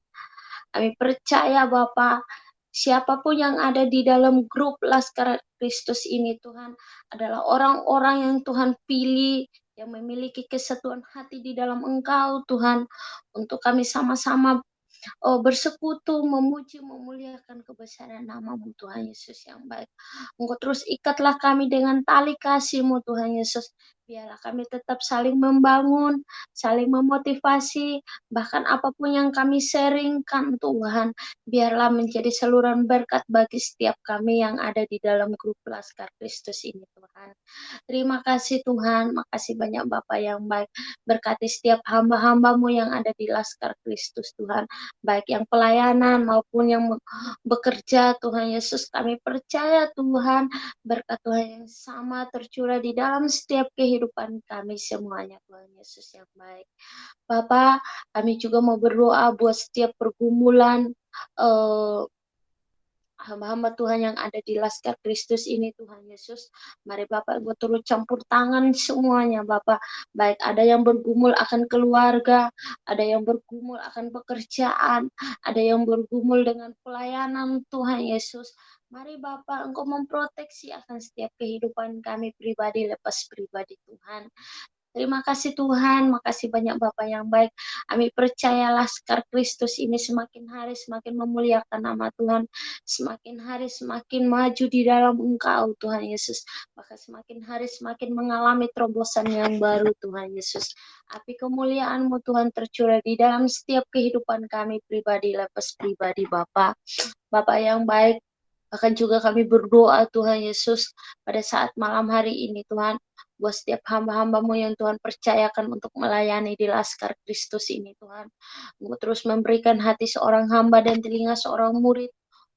Speaker 2: Kami percaya Bapa, siapapun yang ada di dalam grup Laskar Kristus ini Tuhan adalah orang-orang yang Tuhan pilih, yang memiliki kesatuan hati di dalam Engkau Tuhan. Untuk kami sama-sama bersekutu, memuji, memuliakan kebesaran nama-Mu Tuhan Yesus yang baik. Engkau terus ikatlah kami dengan tali kasih-Mu Tuhan Yesus. Biarlah kami tetap saling membangun, saling memotivasi, bahkan apapun yang kami sharingkan Tuhan, biarlah menjadi saluran berkat bagi setiap kami yang ada di dalam grup Laskar Kristus ini Tuhan. Terima kasih Tuhan, makasih banyak Bapa yang baik. Berkati setiap hamba-hamba-Mu yang ada di Laskar Kristus Tuhan, baik yang pelayanan maupun yang bekerja Tuhan Yesus. Kami percaya Tuhan, berkat Tuhan yang sama tercurah di dalam setiap kehidupan kami semuanya Tuhan Yesus yang baik. Bapa, kami juga mau berdoa buat setiap pergumulan hamba-hamba Tuhan yang ada di Laskar Kristus ini Tuhan Yesus. Mari Bapak Ibu turut campur tangan semuanya Bapak. Baik ada yang bergumul akan keluarga, ada yang bergumul akan pekerjaan, ada yang bergumul dengan pelayanan Tuhan Yesus. Mari Bapak Engkau memproteksi akan setiap kehidupan kami pribadi lepas pribadi Tuhan. Terima kasih Tuhan, makasih banyak Bapak yang baik. Kami percaya Laskar Kristus ini semakin hari semakin memuliakan nama Tuhan, semakin hari semakin maju di dalam Engkau Tuhan Yesus, bahkan semakin hari semakin mengalami terobosan yang baru Tuhan Yesus. Api kemuliaan-Mu Tuhan tercurah di dalam setiap kehidupan kami pribadi, lepas pribadi Bapak. Bapak yang baik, bahkan juga kami berdoa Tuhan Yesus pada saat malam hari ini Tuhan, buat setiap hamba-hamba-Mu yang Tuhan percayakan untuk melayani di Laskar Kristus ini Tuhan. Engkau terus memberikan hati seorang hamba dan telinga seorang murid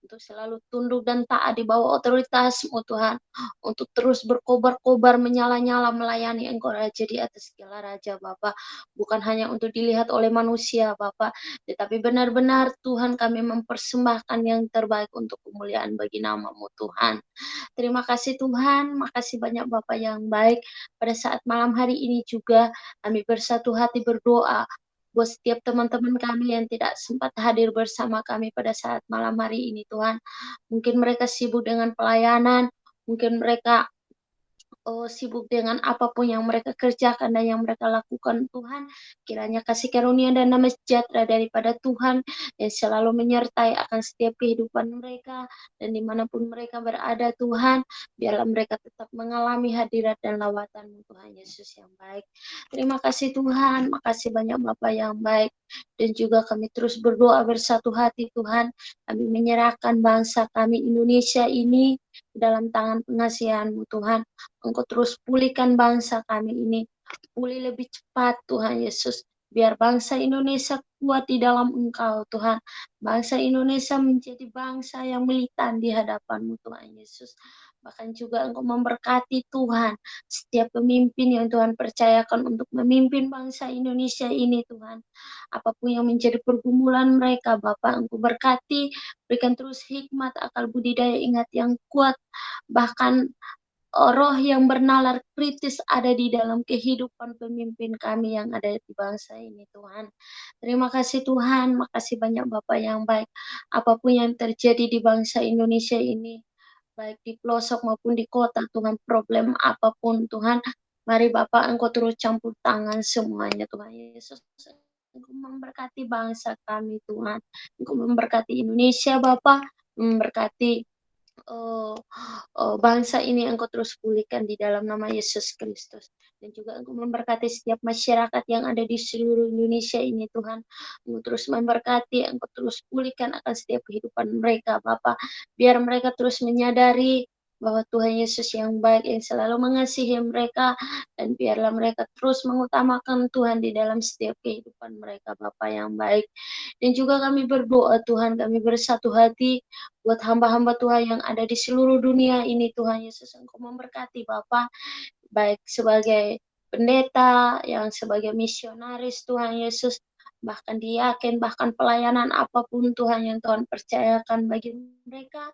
Speaker 2: untuk selalu tunduk dan taat di bawah otoritas-Mu Tuhan, untuk terus berkobar-kobar menyala-nyala melayani Engkau Raja di atas segala Raja Bapa, bukan hanya untuk dilihat oleh manusia Bapa, tetapi benar-benar Tuhan kami mempersembahkan yang terbaik untuk kemuliaan bagi nama-Mu Tuhan. Terima kasih Tuhan, makasih banyak Bapak yang baik. Pada saat malam hari ini juga kami bersatu hati berdoa buat setiap teman-teman kami yang tidak sempat hadir bersama kami pada saat malam hari ini Tuhan. Mungkin mereka sibuk dengan pelayanan, mungkin mereka sibuk dengan apapun yang mereka kerjakan dan yang mereka lakukan Tuhan. Kiranya kasih karunia dan damai sejahtera daripada Tuhan yang selalu menyertai akan setiap kehidupan mereka, dan dimanapun mereka berada Tuhan, biarlah mereka tetap mengalami hadirat dan lawatan Tuhan Yesus yang baik. Terima kasih Tuhan, makasih banyak Bapak yang baik, dan juga kami terus berdoa bersatu hati Tuhan. Kami menyerahkan bangsa kami Indonesia ini dalam tangan pengasihan-Mu Tuhan. Engkau terus pulihkan bangsa kami ini, pulih lebih cepat Tuhan Yesus. Biar bangsa Indonesia kuat di dalam Engkau Tuhan. Bangsa Indonesia menjadi bangsa yang militan di hadapan-Mu Tuhan Yesus. Bahkan juga Engkau memberkati Tuhan setiap pemimpin yang Tuhan percayakan untuk memimpin bangsa Indonesia ini Tuhan. Apapun yang menjadi pergumulan mereka Bapak, Engkau berkati, berikan terus hikmat, akal budi daya ingat yang kuat, bahkan roh yang bernalar kritis ada di dalam kehidupan pemimpin kami yang ada di bangsa ini Tuhan. Terima kasih Tuhan, makasih banyak Bapak yang baik. Apapun yang terjadi di bangsa Indonesia ini, baik di pelosok maupun di kota Tuhan, problem apapun Tuhan, mari Bapak Engkau terus campur tangan semuanya Tuhan Yesus. Engkau memberkati bangsa kami Tuhan, Engkau memberkati Indonesia Bapak, memberkati bangsa ini Engkau terus pulihkan di dalam nama Yesus Kristus. Dan juga Engkau memberkati setiap masyarakat yang ada di seluruh Indonesia ini Tuhan. Engkau terus memberkati, Engkau terus pulihkan akan setiap kehidupan mereka Bapa. Biar mereka terus menyadari bahwa Tuhan Yesus yang baik yang selalu mengasihi mereka, dan biarlah mereka terus mengutamakan Tuhan di dalam setiap kehidupan mereka Bapa yang baik. Dan juga kami berdoa Tuhan, kami bersatu hati buat hamba-hamba Tuhan yang ada di seluruh dunia ini Tuhan Yesus. Engkau memberkati Bapa, baik sebagai pendeta, yang sebagai misionaris Tuhan Yesus, bahkan diaken, bahkan pelayanan apapun Tuhan yang Tuhan percayakan bagi mereka,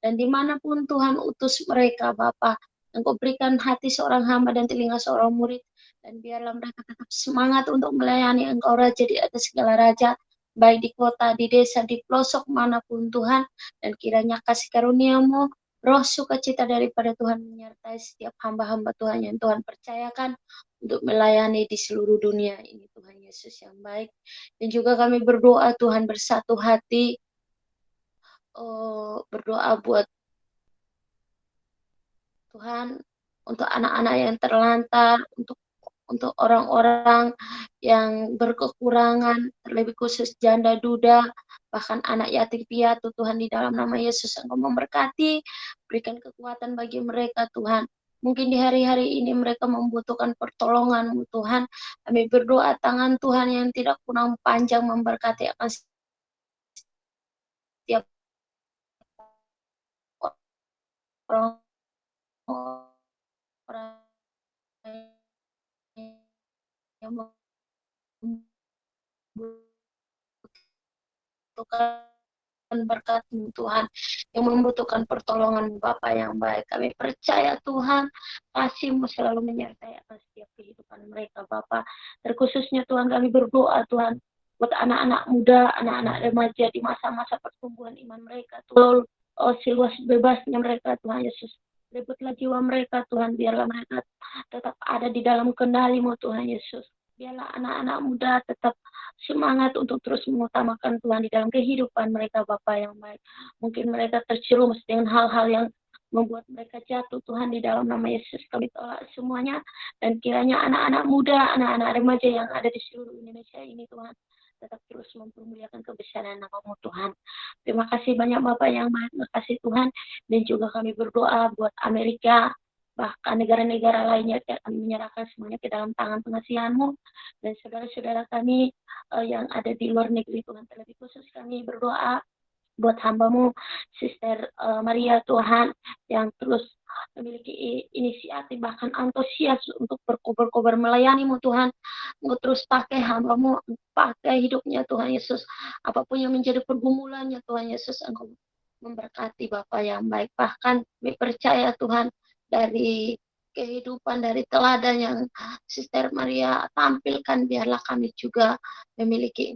Speaker 2: dan dimanapun Tuhan utus mereka Bapa, Engkau berikan hati seorang hamba dan telinga seorang murid, dan biarlah mereka tetap semangat untuk melayani Engkau Raja di atas segala Raja, baik di kota, di desa, di pelosok manapun Tuhan. Dan kiranya kasih karunia-Mu, roh sukacita daripada Tuhan menyertai setiap hamba-hamba Tuhan yang Tuhan percayakan untuk melayani di seluruh dunia ini Tuhan Yesus yang baik. Dan juga kami berdoa Tuhan bersatu hati, berdoa buat Tuhan untuk anak-anak yang terlantar, untuk orang-orang yang berkekurangan, terlebih khusus janda duda, bahkan anak yatim piatu Tuhan, di dalam nama Yesus Engkau memberkati, berikan kekuatan bagi mereka Tuhan. Mungkin di hari-hari ini mereka membutuhkan pertolongan-Mu Tuhan. Kami berdoa tangan Tuhan yang tidak kurang panjang memberkati akan setiap orang yang membutuhkan berkat-Mu Tuhan, yang membutuhkan pertolongan Bapa yang baik. Kami percaya Tuhan, kasih-Mu selalu menyertai atas setiap kehidupan mereka Bapa. Terkhususnya Tuhan kami berdoa Tuhan buat anak-anak muda, anak-anak remaja di masa-masa pertumbuhan iman mereka Tuhan, seluas bebasnya mereka Tuhan Yesus.
Speaker 6: rebutlah jiwa mereka Tuhan, biarlah mereka tetap ada di dalam kendali-Mu Tuhan Yesus. Biarlah anak-anak muda tetap semangat untuk terus mengutamakan Tuhan di dalam kehidupan mereka Bapa yang baik. Mungkin mereka terjerumus dengan hal-hal yang membuat mereka jatuh Tuhan, di dalam nama Yesus kami tolak semuanya. Dan kiranya anak-anak muda, anak-anak remaja yang ada di seluruh Indonesia ini Tuhan, tetap terus mempermuliakan kebesaran nama-Mu Tuhan. Terima kasih banyak Bapak yang baik, terima kasih Tuhan. Dan juga kami berdoa buat Amerika, bahkan negara-negara lainnya, kami menyerahkan semuanya ke dalam tangan pengasihan-Mu. Dan saudara-saudara kami yang ada di luar negeri Tuhan, terlebih khusus kami berdoa buat hamba-Mu, Sister Maria Tuhan, yang terus memiliki inisiatif bahkan antusias untuk berkobar-kobar melayani-Mu Tuhan. Engkau terus pakai hamba-Mu, pakai hidupnya Tuhan Yesus. Apapun yang menjadi pergumulannya Tuhan Yesus, Engkau memberkati Bapa yang baik. Bahkan kami percaya Tuhan, dari kehidupan, dari teladan yang Sister Maria tampilkan, biarlah kami juga memiliki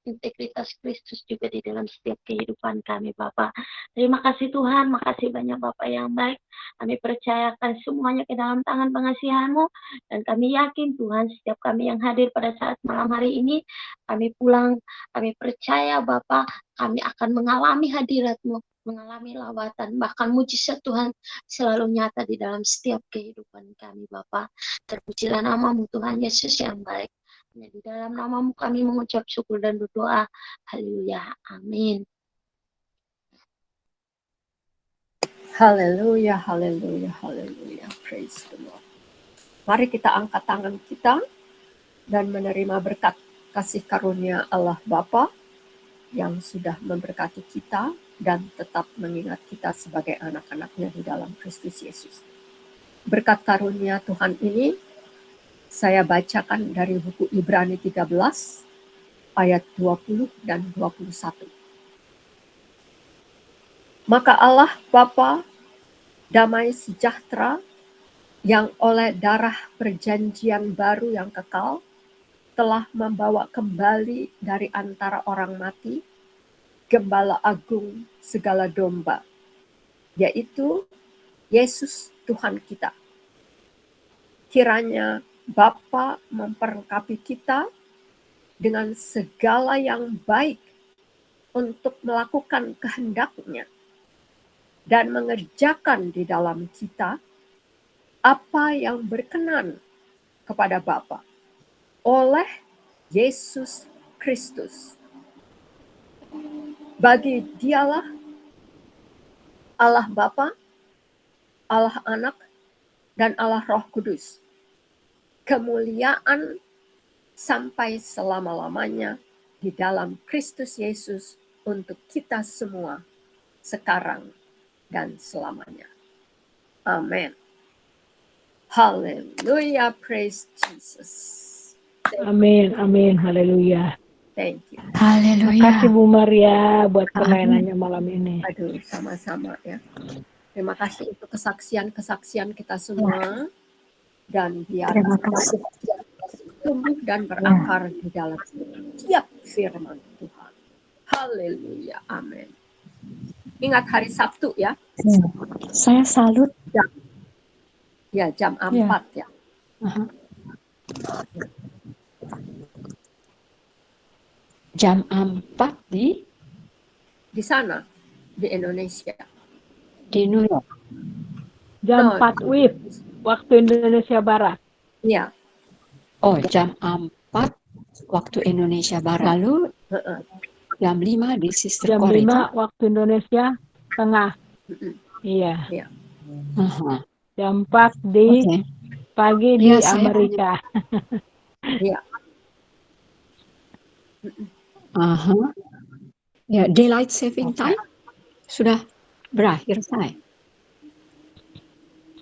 Speaker 6: integritas Kristus juga di dalam setiap kehidupan kami Bapak. Terima kasih Tuhan, makasih banyak Bapak yang baik. Kami percayakan semuanya ke dalam tangan pengasihan-Mu, dan kami yakin Tuhan, setiap kami yang hadir pada saat malam hari ini, kami pulang, kami percaya Bapak, kami akan mengalami hadirat-Mu, mengalami lawatan, bahkan mujizat Tuhan selalu nyata di dalam setiap kehidupan kami Bapa. Terpujilah nama-Mu Tuhan Yesus yang baik. Hanya di dalam nama-Mu kami mengucap syukur dan berdoa. Haleluya. Amin.
Speaker 3: Haleluya, haleluya, haleluya. Praise the Lord. Mari kita angkat tangan kita dan menerima berkat kasih karunia Allah Bapa yang sudah memberkati kita dan tetap mengingat kita sebagai anak-anaknya di dalam Kristus Yesus. Berkat karunia Tuhan ini saya bacakan dari buku Ibrani 13 ayat 20 dan 21. Maka Allah Bapa damai sejahtera yang oleh darah perjanjian baru yang kekal telah membawa kembali dari antara orang mati Gembala Agung segala domba, yaitu Yesus Tuhan kita. Kiranya Bapa memperlengkapi kita dengan segala yang baik untuk melakukan kehendak-Nya dan mengerjakan di dalam kita apa yang berkenan kepada Bapa oleh Yesus Kristus. Bagi Dialah Allah Bapa, Allah Anak, dan Allah Roh Kudus, kemuliaan sampai selama-lamanya di dalam Kristus Yesus untuk kita semua, sekarang dan selamanya. Amin. Haleluya, praise Jesus.
Speaker 1: Amin, amin, haleluya.
Speaker 3: Thank you.
Speaker 4: Haleluya.
Speaker 1: Terima kasih Bu Maria buat pelayanannya malam ini.
Speaker 3: Aduh, sama-sama ya. Terima kasih untuk kesaksian-kesaksian kita semua. Dan biar
Speaker 4: Terima kasih.
Speaker 3: tumbuh dan berakar di dalam setiap firman Tuhan. Haleluya, amin. Ingat hari Sabtu ya.
Speaker 4: Saya salut.
Speaker 3: Ya, jam 4 ya.
Speaker 4: Aha. Jam 4 di
Speaker 3: sana, di Indonesia.
Speaker 4: New York.
Speaker 1: Jam 4 WIB, waktu Indonesia Barat.
Speaker 3: Iya.
Speaker 4: Oh, jam 4 waktu Indonesia Barat. Lalu jam 5 di Sister
Speaker 1: Jam
Speaker 4: Corey.
Speaker 1: 5 waktu Indonesia Tengah. Iya.
Speaker 4: Aha.
Speaker 1: Jam 4 di pagi di Amerika.
Speaker 3: Iya.
Speaker 4: Aha. Ya, daylight saving time sudah berakhir, saya.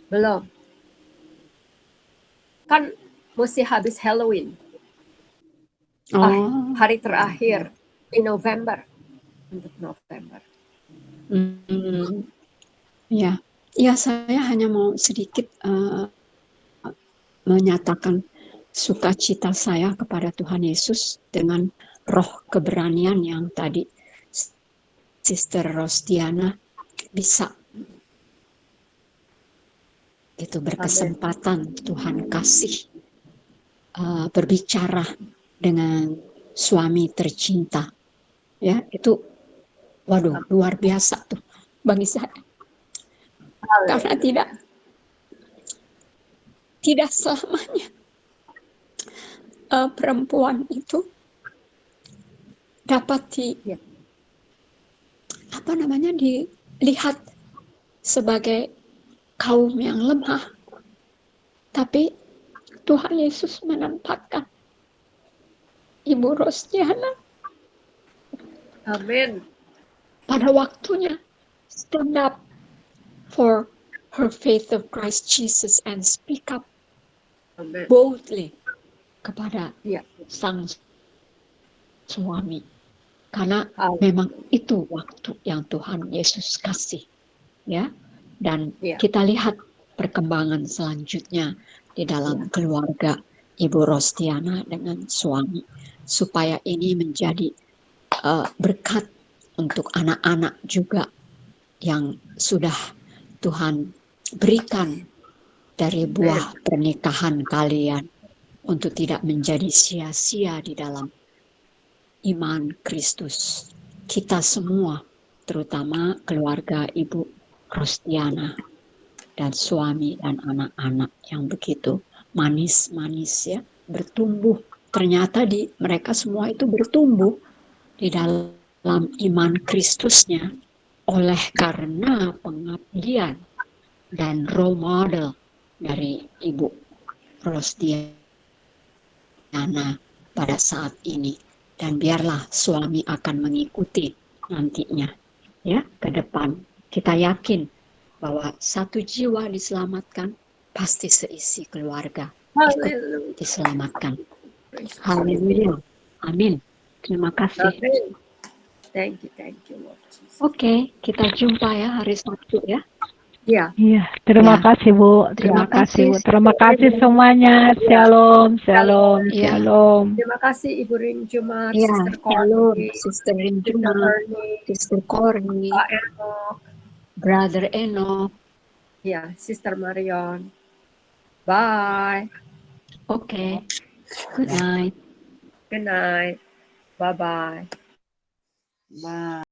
Speaker 3: Belum. Kan mesti habis Halloween. Hari terakhir di November. Untuk November.
Speaker 4: Ya. Ya, saya hanya mau sedikit menyatakan sukacita saya kepada Tuhan Yesus dengan roh keberanian yang tadi Sister Rostiana bisa itu berkesempatan Tuhan kasih berbicara dengan suami tercinta, ya itu, waduh, luar biasa tuh bagi saya, karena tidak selamanya perempuan itu dapat dilihat sebagai kaum yang lemah, tapi Tuhan Yesus menempatkan Ibu Rostiana
Speaker 3: Amin.
Speaker 4: pada waktunya stand up for her faith of Christ Jesus and speak up
Speaker 3: Amin.
Speaker 4: boldly kepada
Speaker 3: Ya.
Speaker 4: sang suami, karena
Speaker 3: Amin.
Speaker 4: memang itu waktu yang Tuhan Yesus kasih, ya. Dan
Speaker 3: Ya.
Speaker 4: kita lihat perkembangan selanjutnya di dalam keluarga Ibu Rostiana dengan suami, supaya ini menjadi berkat untuk anak-anak juga yang sudah Tuhan berikan dari buah pernikahan kalian, untuk tidak menjadi sia-sia di dalam iman Kristus. Kita semua, terutama keluarga Ibu Rostiana dan suami dan anak-anak yang begitu manis-manis, ya, bertumbuh. Ternyata mereka semua itu bertumbuh di dalam iman Kristusnya oleh karena pengabdian dan role model dari Ibu Rostiana pada saat ini. Dan biarlah suami akan mengikuti nantinya, ya, ke depan. Kita yakin bahwa satu jiwa diselamatkan, pasti seisi keluarga ikut diselamatkan. Haleluya. Amin. Terima kasih.
Speaker 3: Amin. Thank you Lord Jesus.
Speaker 4: Oke, kita jumpa ya hari Sabtu ya.
Speaker 3: Ya.
Speaker 1: Iya, terima kasih Bu. Terima kasih Bu. Terima kasih semuanya. Shalom, shalom,
Speaker 4: Ya.
Speaker 1: shalom.
Speaker 3: Terima kasih Ibu Ring Jumat,
Speaker 4: Ya,
Speaker 3: Sister
Speaker 4: shalom,
Speaker 3: Corny,
Speaker 4: Sister Ring
Speaker 3: Sister
Speaker 4: Jumat,
Speaker 3: Corny,
Speaker 4: Sister Corny,
Speaker 3: Pak Enoch,
Speaker 4: Brother Eno.
Speaker 3: ya, Sister Marion. Bye.
Speaker 4: Oke. Good night.
Speaker 3: Good night. Bye-bye.
Speaker 5: Bye.